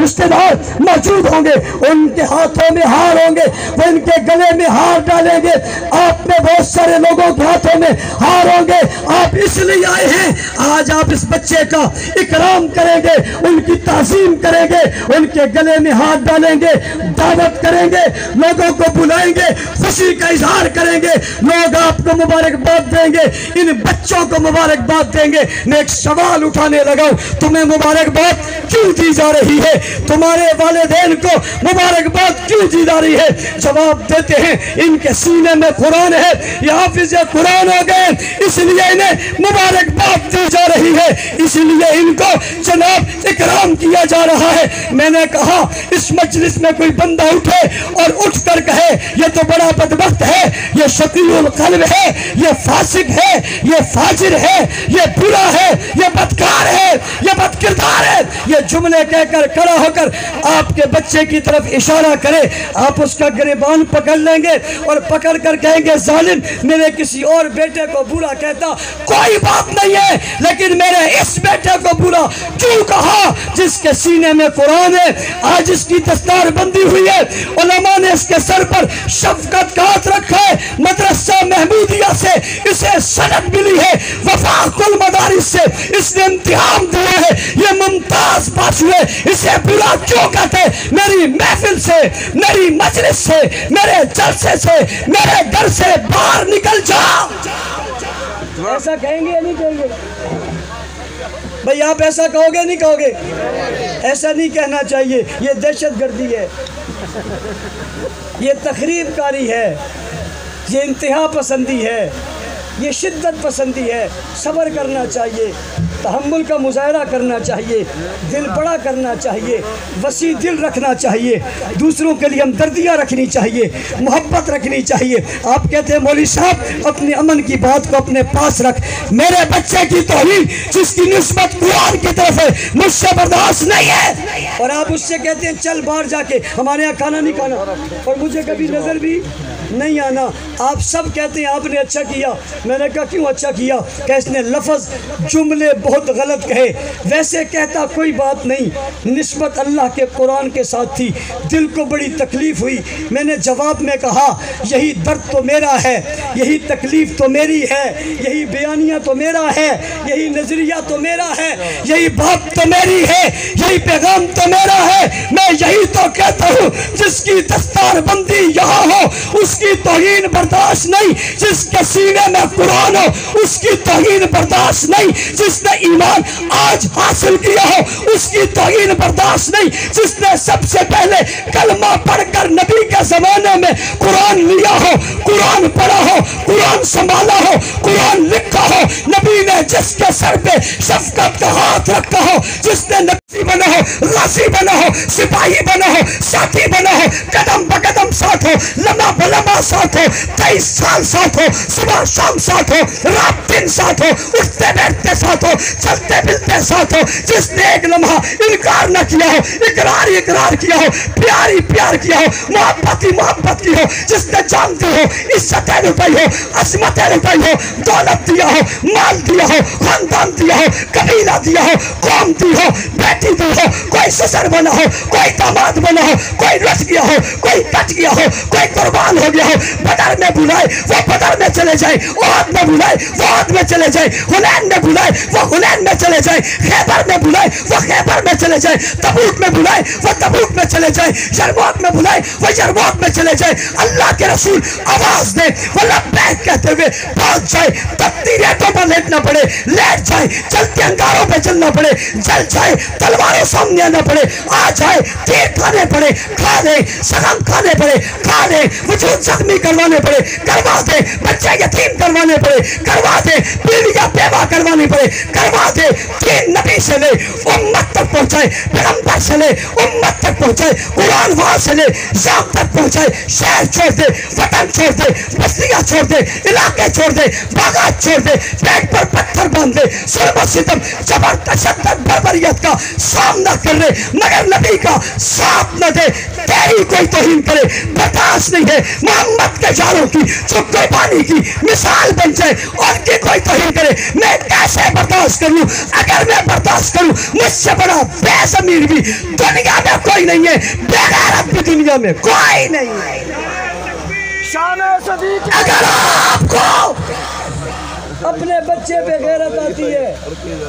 رشتہ دار موجود ہوں گے ان کے ہاتھوں میں ہار ہوں گے، وہ ان کے گلے میں ہار ڈالیں گے۔ آپ میں بہت سارے لوگوں کے ہاتھوں میں ہار ہوں گے، آپ اس لیے آئے ہیں آج آپ اس بچے کا اکرام کریں گے، ان کی تعظیم کریں گے، ان کے گلے میں ہاتھ ڈالیں گے، دعوت کریں گے، لوگوں کو بلائیں گے، خوشی کا اظہار کریں گے، لوگ آپ کو مبارکباد دیں گے، ان بچوں کو مبارکباد دیں گے۔ میں ایک سوال اٹھانے لگا ہوں، تمہیں مبارکباد کیوں دی جا رہی ہے؟ تمہارے والدین کو مبارکباد کیوں دی جا رہی ہے؟ جواب دیتے ہیں ان کے سینے میں قرآن ہے، یہ حافظ قرآن ہو گئے، اس لیے انہیں مبارکباد دی جا رہی ہے، اس لیے ان کو جناب اکرام کیا جا رہا ہے۔ میں نے کہا اس مجلس میں کوئی بندہ اٹھے اور اٹھ کر کہے یہ تو بڑا بدبخت ہے، یہ شقی القلب ہے، یہ فاسق ہے، یہ فاجر ہے، یہ برا ہے، یہ بدکار ہے، یہ بد کردار ہے، یہ جملے کہہ کر کھڑا ہو کر آپ کے بچے کی طرف اشارہ کرے، آپ اس کا گریبان پکڑ لیں گے اور پکڑ کر کہیں گے ظالم میرے کسی اور بیٹے کو برا کہتا کوئی بات نہیں ہے، لیکن میرے اس بیٹے کو برا کیوں کہا جس کے سینے میں قرآن ہے؟ آج اس کی دستار بندی ہوئی ہے، علماء نے اس کے سر پر شفقت کا ہاتھ رکھا ہے، مدرسہ محمودیہ سے اسے سند ملی ہے، وفاق المدارس سے اس نے امتحان دیا ہے، یہ ممتاز پاس ہوئے، اسے برا کیوں کہتے؟ میری محفل سے، میری مجلس سے، میرے جلسے سے، میرے گھر سے باہر نکل جا۔ ایسا کہیں گے یا نہیں کہیں گے؟ بھئی آپ ایسا کہو گے نہیں کہو گے؟ ایسا نہیں کہنا چاہیے، یہ دہشت گردی ہے، یہ تخریب کاری ہے، یہ انتہا پسندی ہے، یہ شدت پسندی ہے۔ صبر کرنا چاہیے، تحمل کا مظاہرہ کرنا چاہیے، دل بڑا کرنا چاہیے، وسیع دل رکھنا چاہیے، دوسروں کے لیے ہمدردیاں رکھنی چاہیے، محبت رکھنی چاہیے۔ آپ کہتے ہیں مولوی صاحب اپنے امن کی بات کو اپنے پاس رکھ، میرے بچے کی توہین جس کی نسبت قرآن کی طرف ہے مجھ سے برداشت نہیں ہے، اور آپ اس سے کہتے ہیں چل باہر جا کے ہمارے یہاں کھانا نہیں کھانا اور مجھے کبھی نظر بھی نہیں آنا۔ آپ سب کہتے ہیں آپ نے اچھا کیا، میں نے کہا کیوں اچھا کیا؟ کہ اس نے لفظ جملے بہت غلط کہے، ویسے کہتا کوئی بات نہیں، نسبت اللہ کے قرآن کے ساتھ تھی، دل کو بڑی تکلیف ہوئی، میں نے جواب میں کہا یہی درد تو میرا ہے، یہی تکلیف تو میری ہے، یہی بیانیہ تو میرا ہے، یہی نظریہ تو میرا ہے، یہی بات تو میری ہے، یہی پیغام تو میرا ہے۔ میں یہی تو کہتا ہوں جس کی دستار بندی یہاں ہو اس کی توہین برداشت نہیں، جس کے سینے میں قرآن ہو اس کی توہین برداشت نہیں، جس نے ایمان آج حاصل کیا ہو اس کی توہین برداشت نہیں، جس نے سب سے پہلے کلمہ پڑھ کر نبی کے زمانے میں قرآن لیا ہو، قرآن پڑھا ہو، قرآن سنبھالا ہو، قرآن لکھا ہو، نبی نے جس کے سر پہ شفقت کا ہاتھ رکھا ہو، جس نے نبی بنا ہو، غازی بنا ہو، سپاہی بنا ہو، ساتھی بنا ہو، قدم بقدم ساتھ ہو، لمحہ بلمحہ ساتھ ہو، 23 سال ساتھ ہو، صبح شام ساتھ ہو، رات دن ساتھ ہو، اٹھتے بیٹھتے ساتھ ہو، چلتے ملتے ساتھ ہو، جس نے ایک لمحہ انکار نہ کیا ہو، اقرار ہی اقرار کیا ہو، پیار ہی پیار کیا ہو، محبت ہی محبت کی ہو، جس نے جانتے ہو عزتیں لٹائی ہو، عظمتیں لٹائی ہو، دولت دیا ہو، مال دیا ہو، خاندان دیا ہو، قبیلہ دیا ہو، قوم دی ہو، بیٹی دی ہو، کوئی سسر بنا ہو، کوئی داماد بنا ہو، کوئی رچ گیا ہو، کوئی بچ گیا ہو، کوئی قربان ہو گیا ہو، بدر میں بلائے وہ بدر میں چلے جائے، احد میں بلائے وہ احد میں چلے جائے، حنین میں بلائے وہ حنین میں چلے جائے، خیبر میں بلائے وہ خیبر میں چلے جائے، تبوک میں بلائے وہ تبوک میں چلے جائے، یرموک میں بلائے وہ یرموک میں چلے جائے، اللہ کے رسول آواز دے وہ لبیک کہتے ہوئے پہنچ جائے، تپتی ریتوں پر لیٹنا پڑے لیٹ جائے، چلتے انگاروں پہ چلنا پڑے جل جائے، تلواروں سامنے آنا پڑے آ جائے، تیر کھانے پڑے کھا لے، سغم کھانے پڑے کھا لے، وجود زخمی کروانے پڑے کروا دے، بچے یتیم کروانے پڑے کروا دے، بیویاں بیوہ کروانے پڑے کروا دے، دین نبی سے لے امت تک پہنچائے، پیغمبر سے لے امت تک پہنچائے، قرآن وہاں سے لے شام تک پہنچائے، شہر چھوڑ دے، وطن چھوڑ دے، بستیاں چھوڑ دے، علاقے چھوڑ دے، باغات چھوڑ دے، پیٹ پر پتھر باندھ دے، ظلم و ستم جبر تشدد بربریت کا سامنا کر رہے مگر نبی کا ساتھ نہ دے تیری کوئی توہین کرے برداشت نہیں ہے محمد کے جاروں کی جو قربانی کی مثال بن جائے ان کی کوئی توہین کرے میں کیسے برداشت کروں اگر میں برداشت کروں مجھ سے بڑا بے ضمیر بھی دنیا میں کوئی نہیں ہے بے غیرت بھی دنیا میں کوئی نہیں ہے اگر آپ کو اپنے بچے پہ غیرت آتی ہے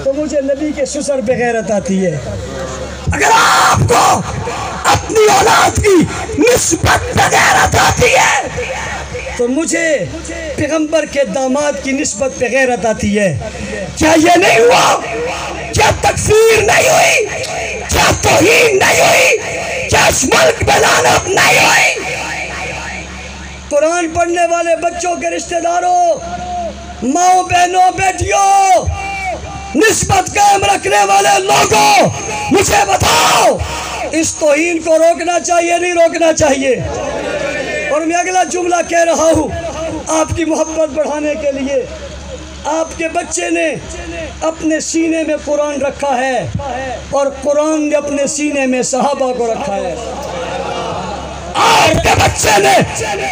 تو مجھے نبی کے سسر پہ غیرت آتی ہے اگر آپ کو اپنی اولاد کی نسبت پہ غیرت آتی ہے تو مجھے پیغمبر کے داماد کی نسبت پہ غیرت آتی ہے کیا یہ نہیں ہوا کیا تکفیر نہیں ہوئی کیا توہین نہیں ہوئی کیا اس ملک میں لعنت نہیں ہوئی قرآن پڑھنے والے بچوں کے رشتہ داروں ماؤں بہنوں بیٹیوں نسبت قائم رکھنے والے لوگوں مجھے بتاؤ اس توہین کو روکنا چاہیے نہیں روکنا چاہیے اور میں اگلا جملہ کہہ رہا ہوں آپ کی محبت بڑھانے کے لیے آپ کے بچے نے اپنے سینے میں قرآن رکھا ہے اور قرآن نے اپنے سینے میں صحابہ کو رکھا ہے آپ کے بچے نے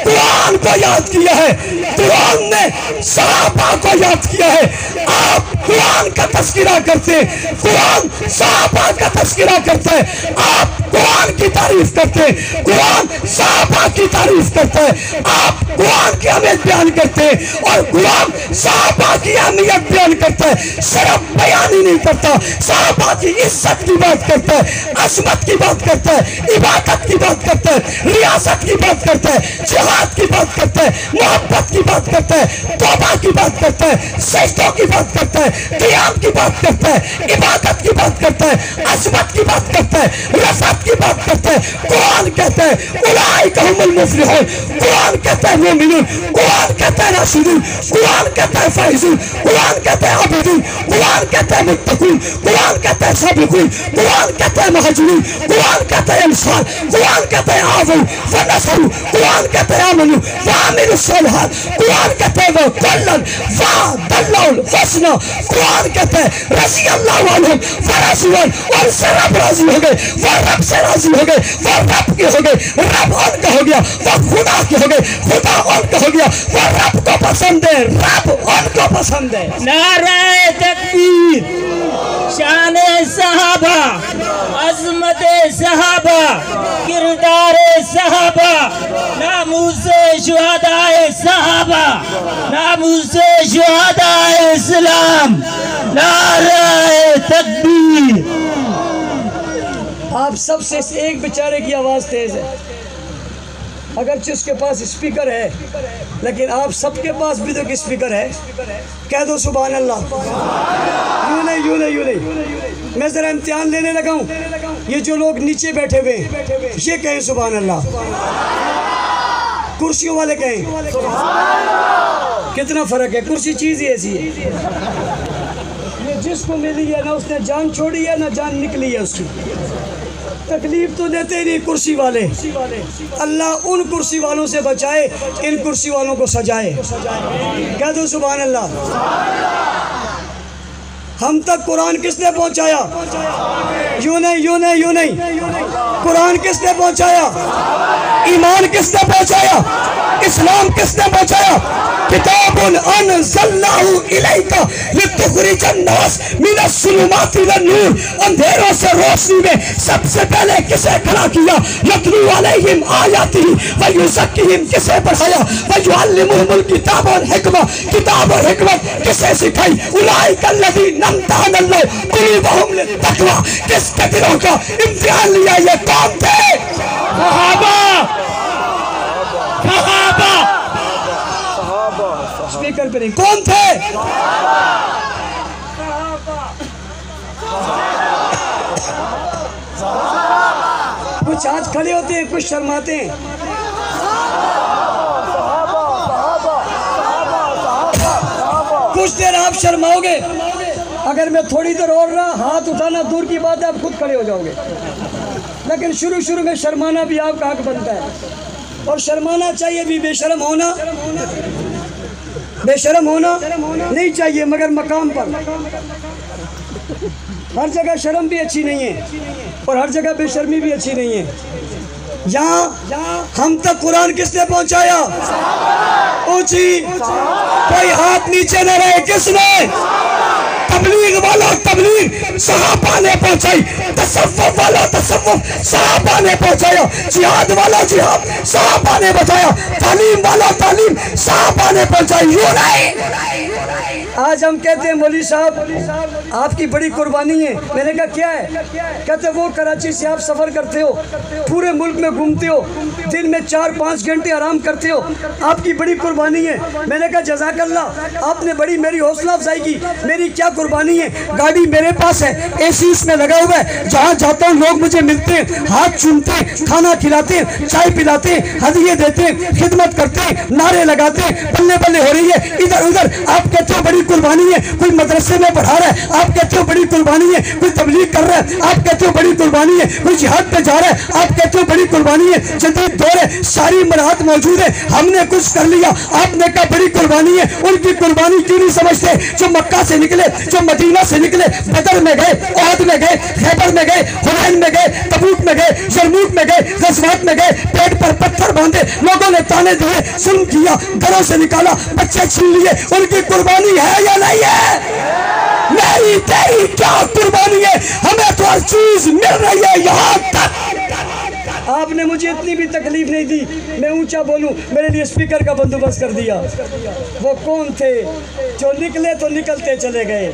قرآن کو یاد کیا ہے قرآن نے صحابہ کو یاد کیا ہے آپ قرآن کا تذکرہ کرتے ہیں قرآن صحابہ کا تذکرہ کرتا ہے آپ قرآن کی تعریف کرتے ہیں قرآن صحابہ کی تعریف کرتا ہے آپ قرآن کی اہمیت بیان کرتے ہیں اور قرآن صحابہ کی اہمیت بیان کرتا ہے صرف بیان ہی نہیں کرتا صحابہ کی عزت کی بات کرتا ہے عظمت کی بات کرتا ہے عبادت کی بات کرتا ہے ریاست کی بات کرتا ہے جہاد کی بات کرتا ہے محبت کی بات کرتا ہے توبہ کی بات کرتا ہے سجدوں کی بات کرتا ہے قیام کی بات کرتا ہے عبادت کی بات کرتا ہے عظمت کی بات کرتا ہے رفعت کی بات کرتا ہے قرآن کہتا ہے اولئک هم المفلحون قرآن کہتا ہے مومنون قرآن کہتا ہے راشدون قرآن کہتا ہے فائزون قرآن کہتا ہے عابدون قرآن کہتا ہے متقون قرآن کہتا ہے سابقون قرآن کہتا ہے مہاجرون قرآن کہتا ہے انصار قرآن کہتا ہے آووا فنصروا قرآن کہتا ہے آمنوا وعملوا الصالحات قرآن کہتا ہے وکلا وعد اللہ الحسنى قرآن کہتا ہے رضی اللہ عنہم ورضوا عنہ اور سے رب راضی ہو گئے وہ رب سے راضی ہو گئے وہ رب کے ہو گئے رب ان کا ہو گیا وہ خدا کے ہو گئے خدا ان کا ہو گیا وہ رب کو پسند ہے رب ان کو پسند ہے نعرہ تکبیر شان صحابہ عظمت صحابہ کردار صحابہ ناموس شہداء صحابہ ناموس شہداء اسلام نعرہ تکبیر آپ سب سے ایک بیچارے کی آواز تیز ہے اگرچہ اس کے پاس اسپیکر ہے لیکن آپ سب کے پاس بھی تو ایک اسپیکر ہے کہہ دو سبحان اللہ یوں نہیں میں ذرا امتحان لینے لگا ہوں یہ جو لوگ نیچے بیٹھے ہوئے یہ کہیں سبحان اللہ کرسیوں والے کہیں کتنا فرق ہے کرسی چیز ہی ایسی ہے یہ جس کو ملی ہے نہ اس نے جان چھوڑی ہے نہ جان نکلی ہے اس کی تکلیف تو دیتے نہیں کرسی والے اللہ ان کرسی والوں سے بچائے ان کرسی والوں کو سجائے کہہ دو سبحان اللہ ہم تک قرآن کس نے پہنچایا یوں نہیں قرآن کس نے پہنچایا ایمان کس نے پہنچایا اسلام کس نے پہنچایا کتاب انزلناہ الیک لتخرج الناس من الظلمات الى النور اندھیروں سے روشنی میں سب سے پہلے کسے کھڑا کیا یتلو علیہم آیاتہ ویزکیہم کسے پڑھایا ویعلمہم الکتاب والحکمہ کتاب اور حکمت کسے سکھائی اولئک الذین امتحن اللہ قلوبہم للتقوی کس کے دلوں کا امتحان لیا یہ کون تھے صحابہ اسپیکر پہ نہیں کون تھے کچھ آج کھڑے ہوتے ہیں کچھ شرماتے ہیں کچھ دیر آپ شرماؤ گے اگر میں تھوڑی دیر اور رہا ہاتھ اٹھانا دور کی بات ہے آپ خود کھڑے ہو جاؤ گے لیکن شروع میں شرمانا بھی آپ کا حق بنتا ہے اور شرمانا چاہیے بھی بے شرم ہونا بے شرم ہونا نہیں چاہیے، مگر مقام پر ہر جگہ شرم بھی اچھی نہیں ہے اور ہر جگہ بے شرمی بھی اچھی نہیں ہے۔ یہاں ہم تک قرآن کس نے پہنچایا؟ اونچی کوئی ہاتھ نیچے نہ رہے، کس نے؟ تبلیغ والا تبلیغ صحابہ نے پہنچائی، تصوف والا تصوف صحابہ نے پہنچایا، جہاد والا جہاد صحابہ نے بتایا، تعلیم والا تعلیم صحابہ نے پہنچائی۔ یوں نہیں آج ہم کہتے ہیں مولوی صاحب آپ کی بڑی قربانی ہے۔ میں نے کہا کیا ہے؟ کہتے وہ کراچی سے آپ سفر کرتے ہو، پورے ملک میں گھومتے ہو، دن میں 4-5 گھنٹے آرام کرتے ہو، آپ کی بڑی قربانی ہے۔ میں نے کہا جزاک اللہ، آپ نے بڑی میری حوصلہ افزائی کی۔ میری کیا قربانی ہے؟ گاڑی میرے پاس ہے، اے سی اس میں لگا ہوا ہے، جہاں جاتا ہوں لوگ مجھے ملتے ہیں، ہاتھ چومتے ہیں، کھانا کھلاتے ہیں، چائے پلاتے ہیں، ہدیے دیتے ہیں، خدمت کرتے ہیں، نعرے لگاتے ہیں، بلے بلے ہو رہی ہے ادھر ادھر۔ آپ کہتے ہو بڑی قربانی ہے، کوئی مدرسے میں پڑھا رہا ہے، آپ کہتے ہو بڑی قربانی ہے، کوئی تبلیغ کر رہا ہے، آپ کہتے ہو بڑی قربانی ہے، کوئی جہاد پہ جا رہا ہے، آپ کہتے ہو بڑی قربانی ہے۔ جدید دور ہے، ساری مراحت موجود ہے، ہم نے کچھ کر لیا، آپ نے کہا بڑی قربانی ہے۔ ان کی قربانی کیوں نہیں سمجھتے جو مکہ سے نکلے، جو مدینہ سے نکلے، بدر میں گئے، احد میں گئے، خیبر میں گئے، حنین میں گئے، تبوک میں گئے، یرموک میں گئے، غزوات میں گئے، پیٹ پر پتھر باندھے، لوگوں نے تانے دیے، ظلم کیا، گھروں سے نکالا، بچے چھین لیے، ان کی قربانی ہے یا نہیں ہے؟ میری تیری کیا قربانی ہے؟ ہمیں تو ہر چیز مل رہی ہے یہاں تک۔ آپ نے مجھے اتنی بھی تکلیف نہیں دی میں اونچا بولوں، میرے لیے اسپیکر کا بندوبست کر دیا۔ وہ کون تھے جو نکلے تو نکلتے چلے گئے؟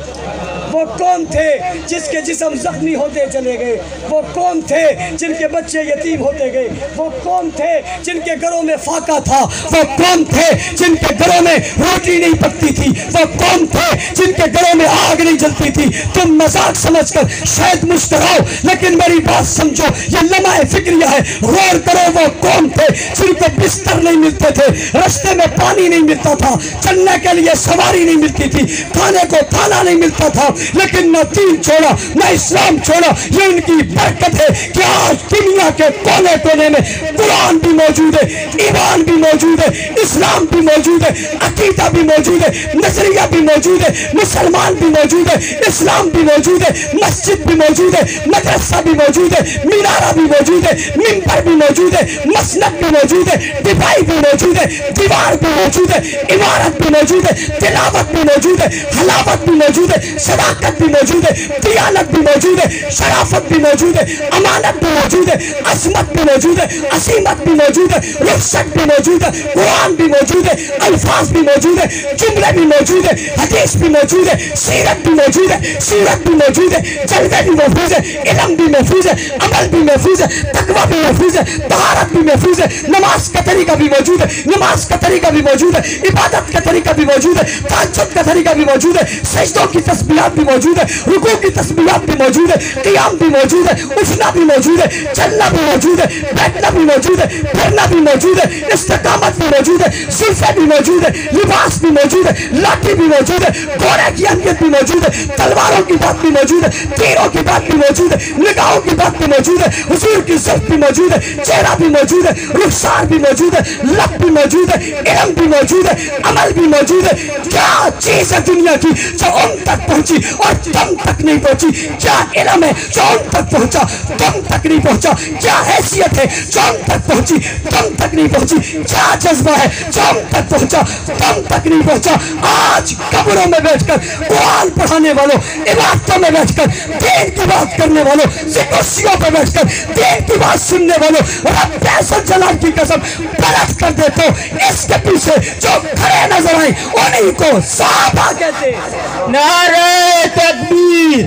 وہ کون تھے جس کے جسم زخمی ہوتے چلے گئے؟ وہ کون تھے جن کے بچے یتیم ہوتے گئے؟ وہ کون تھے جن کے گھروں میں فاقہ تھا؟ وہ کون تھے جن کے گھروں میں روٹی نہیں پکتی تھی؟ وہ کون تھے جن کے گھروں میں آگ نہیں جلتی تھی؟ تم مذاق سمجھ کر شاید مسکراؤ، لیکن میری بات سمجھو، یہ لمحہ فکریہ ہے۔ غور کرو وہ کون تھے جن کو بستر نہیں ملتے تھے، رستے میں پانی نہیں ملتا تھا، چلنے کے لیے سواری نہیں ملتی تھی، کھانے کو کھانا نہیں ملتا تھا، لیکن نہ دین چھوڑا نہ اسلام چھوڑا۔ یہ ان کی برکت ہے کہ آج دنیا کے کونے کونے میں قرآن بھی موجود ہے، ایمان بھی موجود ہے، اسلام بھی موجود ہے، عقیدہ بھی موجود ہے، نظریہ بھی موجود ہے، مسلمان بھی موجود ہے، اسلام بھی موجود ہے، مسجد بھی موجود ہے، مدرسہ بھی موجود ہے، مینارہ بھی موجود ہے، ممبر بھی موجود ہے، مسند بھی موجود ہے، ڈیوائڈ بھی موجود ہے، دیوار بھی موجود ہے، عمارت بھی موجود ہے، تلاوت بھی موجود ہے، حلاوت بھی موجود ہے، صداقت بھی موجود ہے، دیانت بھی موجود ہے، شرافت بھی موجود ہے، امانت بھی موجود ہے، عظمت بھی موجود ہے، عظیمت بھی موجود ہے، رخصت بھی موجود ہے، قرآن بھی موجود ہے، الفاظ بھی موجود ہے، جملے بھی موجود ہے، حدیث بھی موجود ہے، سیرت بھی موجود ہے، سیرت بھی موجود ہے، جلوے بھی محفوظ ہے، علم بھی محفوظ ہے، عمل بھی محفوظ ہے، تقویٰ بھی محفوظ ہے، طہارت بھی محفوظ ہے، نماز کا طریقہ بھی موجود ہے، نماز کا طریقہ بھی موجود ہے، عبادت کا طریقہ بھی موجود ہے، تہجد کا طریقہ بھی موجود ہے، سجدوں کی تسبیحات بھی موجود ہے، رکوع کی تسبیحات بھی موجود ہے، قیام بھی موجود ہے، اٹھنا بھی موجود ہے، چلنا بھی موجود ہے، بیٹھنا بھی موجود ہے، پھرنا بھی موجود ہے، استقامت بھی موجود ہے، زلفیں بھی موجود ہے، لباس بھی موجود ہے، لاٹھی بھی موجود ہے، گھوڑے کی اہمیت بھی موجود ہے، تلواروں کی بات بھی موجود ہے، تیروں کی بات بھی موجود ہے، نگاہوں کی بات بھی موجود ہے، حضور کی صف بھی موجود ہے، چہرہ بھی موجود ہے، رخسار بھی موجود ہے، لب بھی موجود ہے، علم بھی موجود ہے، عمل بھی موجود ہے۔ کیا چیز ہے دنیا کی جو ان تک پہنچی اور تم تک نہیں پہنچی؟ کیا علم ہے جو ان تک پہنچا تم تک نہیں پہنچا؟ کیا حیثیت ہے جو ان تک پہنچی تم تک نہیں پہنچی؟ کیا جذبہ ہے جو ان تک پہنچا تم تک نہیں پہنچا؟ آج قبروں میں بیٹھ کر قرآن پڑھانے والوں، عبادتوں میں بیٹھ کر دین کی بات کرنے والوں، کرسیوں پہ بیٹھ کر دین کی بات سننے والوں، رب عزت جلال کی قسم پلٹ کر دیتے ہو اس کے پیچھے جو کھڑے نظر آئیں انہیں کو صحابہ کہتے ہیں۔ نعرہ تکبیر،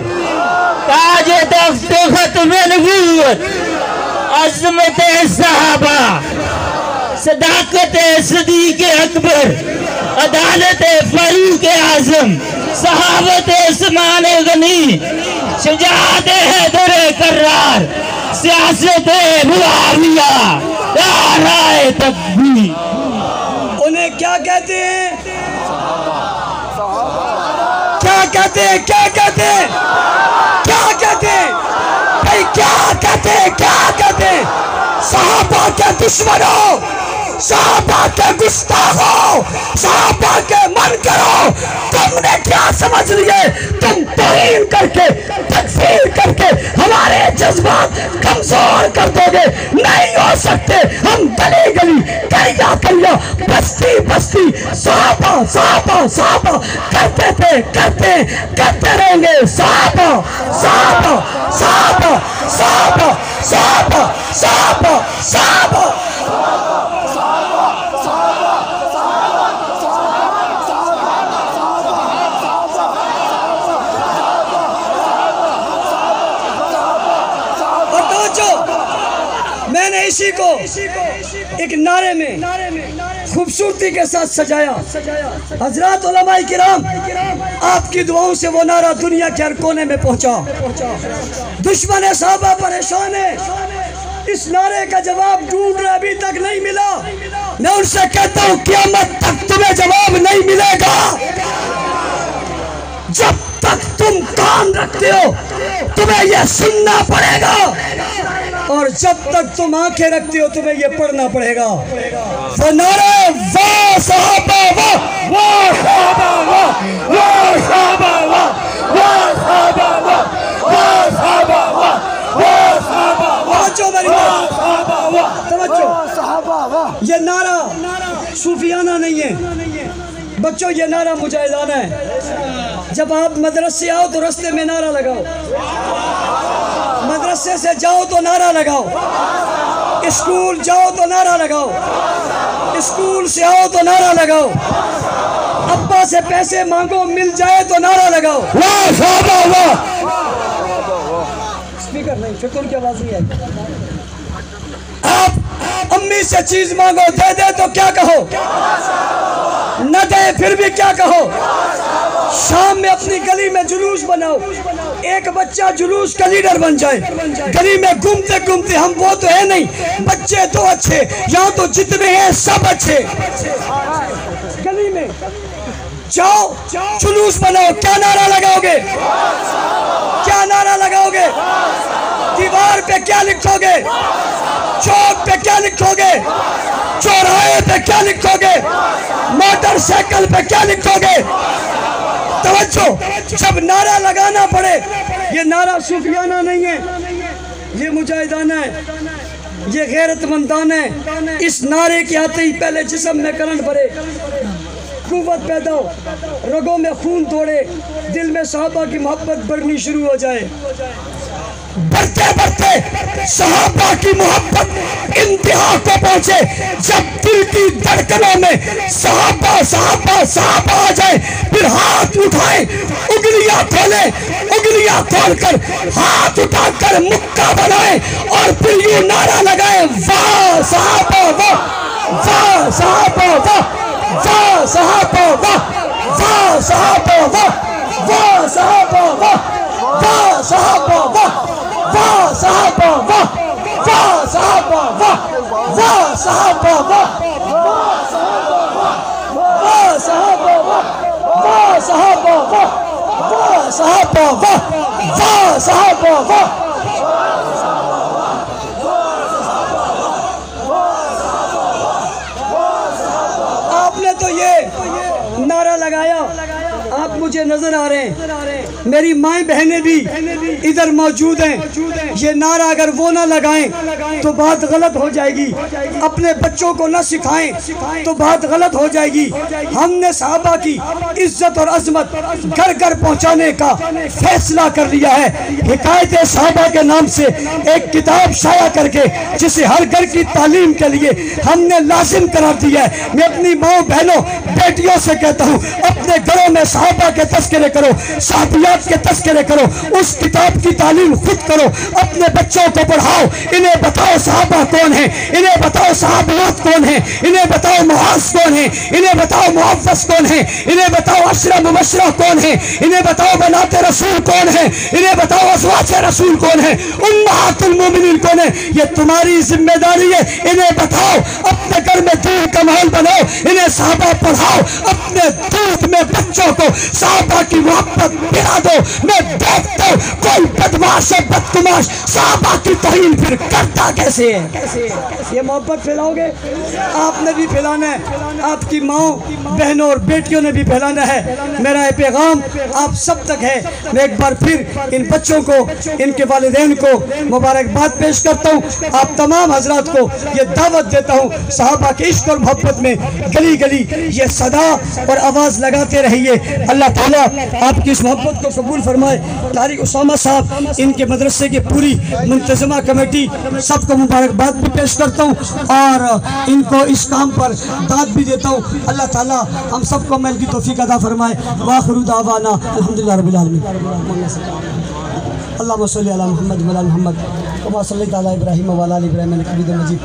تاج تخت ختم نبوت، عظمت صحابہ، صداقت صدیق اکبر، عدالت فاروق اعظم، صحابت عثمان غنی، شجاعت حیدر کرار، سیاست معاویہ۔ نعرہ تکبیر۔ انہیں کیا کہتے ہیں؟ کیا کہتے ہیں؟ کیا کہتے ہیں؟ کیا کہتے ہیں؟ بھائی کیا کہتے ہیں؟ کیا کہتے ہیں؟ صحابہ کے دشمنوں، صحابہ کے گستاخوں، صحابہ کے منکروں، تم نے کیا سمجھ لیے؟ تم توہین کر کے، تکفیر کر کے ہمارے جذبات کمزور کر دو گے۔ نہیں ہو سکتے۔ ہم گلی گلی، کریا کریا، بستی بستی صحابہ صحابہ صحابہ کرتے تھے، کرتے رہیں گے۔ صحابہ صحابہ صحابہ صحابہ صحابہ صحابہ صحابہ۔ میں نے اسی کو ایک نعرے میں خوبصورتی کے ساتھ سجایا۔ حضرات علماء کرام، آپ کی دعاؤں سے وہ نعرہ دنیا کے ہر کونے میں پہنچا۔ دشمن صحابہ پریشان ہے، اس نعرے کا جواب ڈھونڈ رہے، ابھی تک نہیں ملا۔ میں ان سے کہتا ہوں قیامت تک تمہیں جواب نہیں ملے گا۔ جب تک تم کان رکھتے ہو تمہیں یہ سننا پڑے گا، اور جب تک تم آنکھیں رکھتے ہو تمہیں یہ پڑھنا پڑے گا۔ وہ نعرہ واہ صحابہ واہ، واہ صحابہ واہ، واہ صحابہ واہ، واہ صحابہ واہ، واہ صحابہ واہ، واہ صحابہ واہ، توجہ۔ یہ نعرہ صوفیانہ نہیں ہے بچوں، یہ نعرہ مجاہدانہ ہے۔ جب آپ مدرسے آؤ تو رستے میں نعرہ لگاؤ، مدرسے سے جاؤ تو نعرہ لگاؤ، اسکول جاؤ تو نعرہ لگاؤ، اسکول سے آؤ تو نعرہ لگاؤ، ابا سے پیسے مانگو مل جائے تو نعرہ لگاؤ۔ واہ صحابہ واہ۔ اسپیکر نہیں، فکر کی آواز نہیں ہے۔ آپ امی سے چیز مانگو، دے دے تو کیا کہو؟ نہ دے پھر بھی کیا کہو؟ شام میں اپنی گلی میں جلوس بناؤ، ایک بچہ جلوس کا لیڈر بن جائے۔ گلی میں گھومتے گھومتے ہم وہ تو ہے نہیں، بچے تو اچھے، یہاں تو جتنے ہیں سب اچھے۔ گلی میں جاؤ، جلوس بناؤ، کیا نعرہ لگاؤ گے؟ کیا نعرہ لگاؤ گے؟ دیوار پہ کیا لکھو گے؟ چوک پہ کیا لکھو گے؟ چوراہے پہ کیا لکھو گے؟ موٹر سائیکل پہ کیا لکھو گے؟ توجہ، جب نعرہ لگانا پڑے، یہ نعرہ صوفیانہ نہیں ہے، یہ مجاہدانہ ہے، یہ غیرت مندانہ ہے۔ اس نعرے کے آتے ہی پہلے جسم میں کرنٹ بھرے، قوت پیدا ہو، رگوں میں خون دوڑے، دل میں صحابہ کی محبت بڑھنی شروع ہو جائے۔ بڑھتے بڑھتے صحابہ کی محبت انتہا کو پہنچے، جب دل کی دھڑکنوں میں صحابہ صحابہ صحابہ آ جائے، پھر ہاتھ اٹھائیں، انگلیاں کھولیں، انگلیاں کھول کر ہاتھ اٹھا کر مکہ بنائیں، اور پھر یوں نعرہ لگائیں، واہ صحابہ واہ، واہ صحابہ واہ، واہ صحابہ واہ، واہ صحابہ واہ، واہ صحابہ واہ، واہ صحابہ واہ، واہ صحابہ واہ، واہ صحابہ واہ، واہ صحابہ واہ، واہ صحابہ واہ، واہ صحابہ واہ، واہ صحابہ واہ، واہ صحابہ واہ، واہ صحابہ واہ۔ آپ نے تو یہ نعرہ لگایا، آپ مجھے نظر آ رہے ہیں، میری مائیں بہنیں بھی ادھر موجود ہیں۔ یہ نعرہ اگر وہ نہ لگائیں تو بات غلط ہو جائے گی، اپنے بچوں کو نہ سکھائیں تو بات غلط ہو جائے گی۔ ہم نے صحابہ کی عزت اور عظمت گھر گھر پہنچانے کا فیصلہ کر لیا ہے۔ حکایت صحابہ کے نام سے ایک کتاب شائع کر کے جسے ہر گھر کی تعلیم کے لیے ہم نے لازم قرار دیا ہے۔ میں اپنی ماں بہنوں بیٹیوں سے کہتا ہوں، اپنے گھروں میں صحابہ کے تذکرے کرو، صحابیات کے تذکرے کرو، اس کتاب کی تعلیم خود کرو، اپنے بچوں کو پڑھاؤ، انہیں بتاؤ صحابہ کون ہیں، انہیں بتاؤ صحابیات کون ہیں، انہیں بتاؤ معاذ کون ہیں، انہیں بتاؤ معوذ کون ہیں، انہیں بتاؤ عشرہ مبشرہ کون ہیں، انہیں بتاؤ بنات رسول کون ہیں، انہیں بتاؤ ازواج رسول کون ہیں، امہات المومنین کون ہیں۔ یہ تمہاری ذمہ داری ہے، انہیں بتاؤ، اپنے گھر میں دین کا ماحول بناؤ، انہیں صحابہ پڑھاؤ، اپنے دودھ میں بچوں کو صحابہ کی محبت پلا دو۔ میں دیکھتا ہوں کوئی بدمعاش تماش بدتماش صحابہ کی توہین پھر کرتا کیسے ہے؟ یہ محبت پھیلاؤ گے؟ آپ نے بھی پھیلانا ہے، آپ کی ماں بہنوں اور بیٹیوں نے بھی پھیلانا ہے۔ میرا یہ پیغام آپ سب تک ہے۔ میں ایک بار پھر ان بچوں کو، ان کے والدین کو مبارکباد پیش کرتا ہوں۔ آپ تمام حضرات کو یہ دعوت دیتا ہوں، صحابہ کے عشق اور محبت میں گلی گلی یہ صدا اور آواز لگاتے رہیے۔ اللہ تعالیٰ آپ کی اس محبت کو قبول فرمائے۔ طارق اسامہ صاحب، ان کے مدرسے کی پوری منتظمہ کمیٹی، سب کو مبارکباد بھی پیش کرتا ہوں اور ان کو اس کام پر داد بھی دیتا ہوں۔ اللہ تعالیٰ ہم سب کو عمل کی توفیق عطا فرمائے۔ وآخر دعوانا الحمدللہ رب العالمین۔ اللہم صلی علی محمد وعلی محمد کما صلیت علی ابراہیم وعلی آل ابراہیم انک حمید مجید۔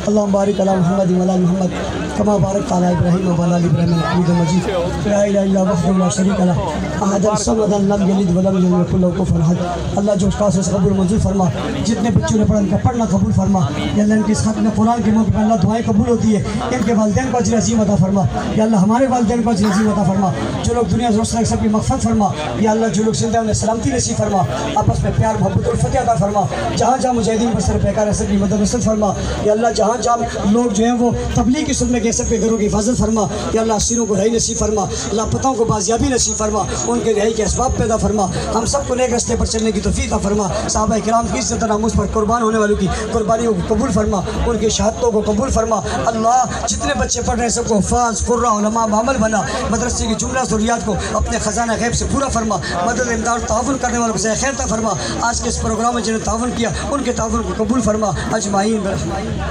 اللہم بارک علی محمد وعلی آل محمد کما بارکت علی ابراہیم وعلی آل ابراہیم انک حمید مجید۔ لا الہ الا اللہ وحدہ لا شریک لہ احد الصمد لم یلد ولم یولد ولم یکن لہ کفوا احد۔ اللہ جو اس کا سے قبول منظور فرما، جتنے بچوں نے پڑھا ان کا پڑھنا قبول فرما۔ یا اللہ ان کے اس ختم قرآن کے موقع پر اللہ دعائیں قبول ہوتی ہے، ان کے والدین کو اجر عظیم عطا فرما۔ یا اللہ ہمارے والدین کو اجر عظیم عطا فرما۔ جو لوگ دنیا سے رخصت ہیں سب کی مغفرت فرما۔ یا اللہ جو لوگ زندہ ہیں انہیں سلامتی نصیب فرما، آپس میں پیار محبت اور فتح عطا فرما۔ جہاں جہاں مجاہدین پر سر پیکار ہے سب کی مدد نصرت فرما۔ یا اللہ جہاں جہاں لوگ جو ہیں وہ تبلیغ کی سنت میں گئے سب کے گھروں کی حفاظت فرما۔ یا اللہ اسیروں کو رہائی نصیب فرما، لاپتاؤں کو بازیابی نصیب فرما، ان کے رہائی کے اسباب پیدا فرما۔ ہم سب کو نیک راستے پر چلنے کی توفیق عطا فرما۔ صحابہ کرام کی عزت و ناموس پر قربان ہونے والوں کی قربانیوں کو قبول فرما، ان کی شہادتوں کو قبول فرما۔ اللہ جتنے بچے پڑھ رہے ہیں سب کو حفاظ قرہ علماء بعمل بنا، مدرسے کی جملہ ضروریات کو اپنے خزانہ غیب سے پورا فرما۔ مدد امداد تعاون کرنے والوں کو جزائے خیر عطا فرما۔ آج کے اس پروگرام میں جنہیں تعاون کیا ان کے تعاون کو قبول فرما اجمعین برحمتک۔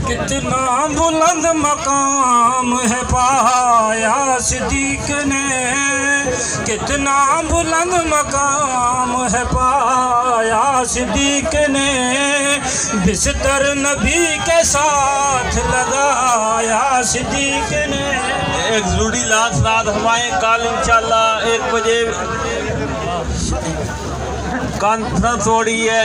کتنا بلند مقام ہے پایا صدیق نے، کتنا بلند مقام ہے پایا صدیق نے، بستر نبی کے ساتھ لگایا صدیق نے۔ ایک ضروری لاسٹ رات ہمارے کل انشاءاللہ 1 بجے کانفرنس ہو رہی ہے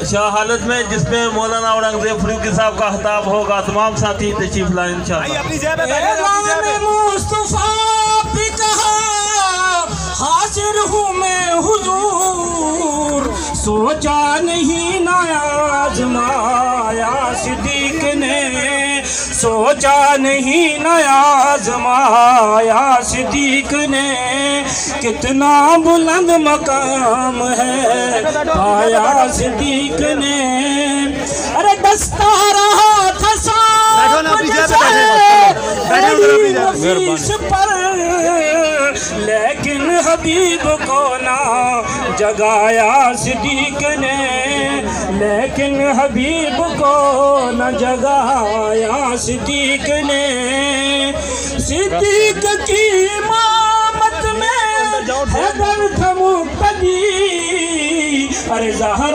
شاہ حالت میں، جس میں مولانا اورنگزیب فروغی صاحب کا خطاب ہوگا۔ تمام ساتھی تشریف لائیں انشاءاللہ۔ اعلان مصطفیٰ بھی کہا حاضر ہوں میں حضور، سوچا نہیں نہ آزمایا صدیق نے، سوچا نہیں نہ آزمایا صدیق نے، کتنا بلند مقام ہے پایا صدیق نے۔ ارے دستہ رہا تھا سانپ حفیظ پر، لیکن حبیب کو نہ جگایا صدیق نے، لیکن حبیب کو نہ جگایا صدیق نے۔ صدیق کی امامت میں حیدر تھا مقتدی، ارے زہر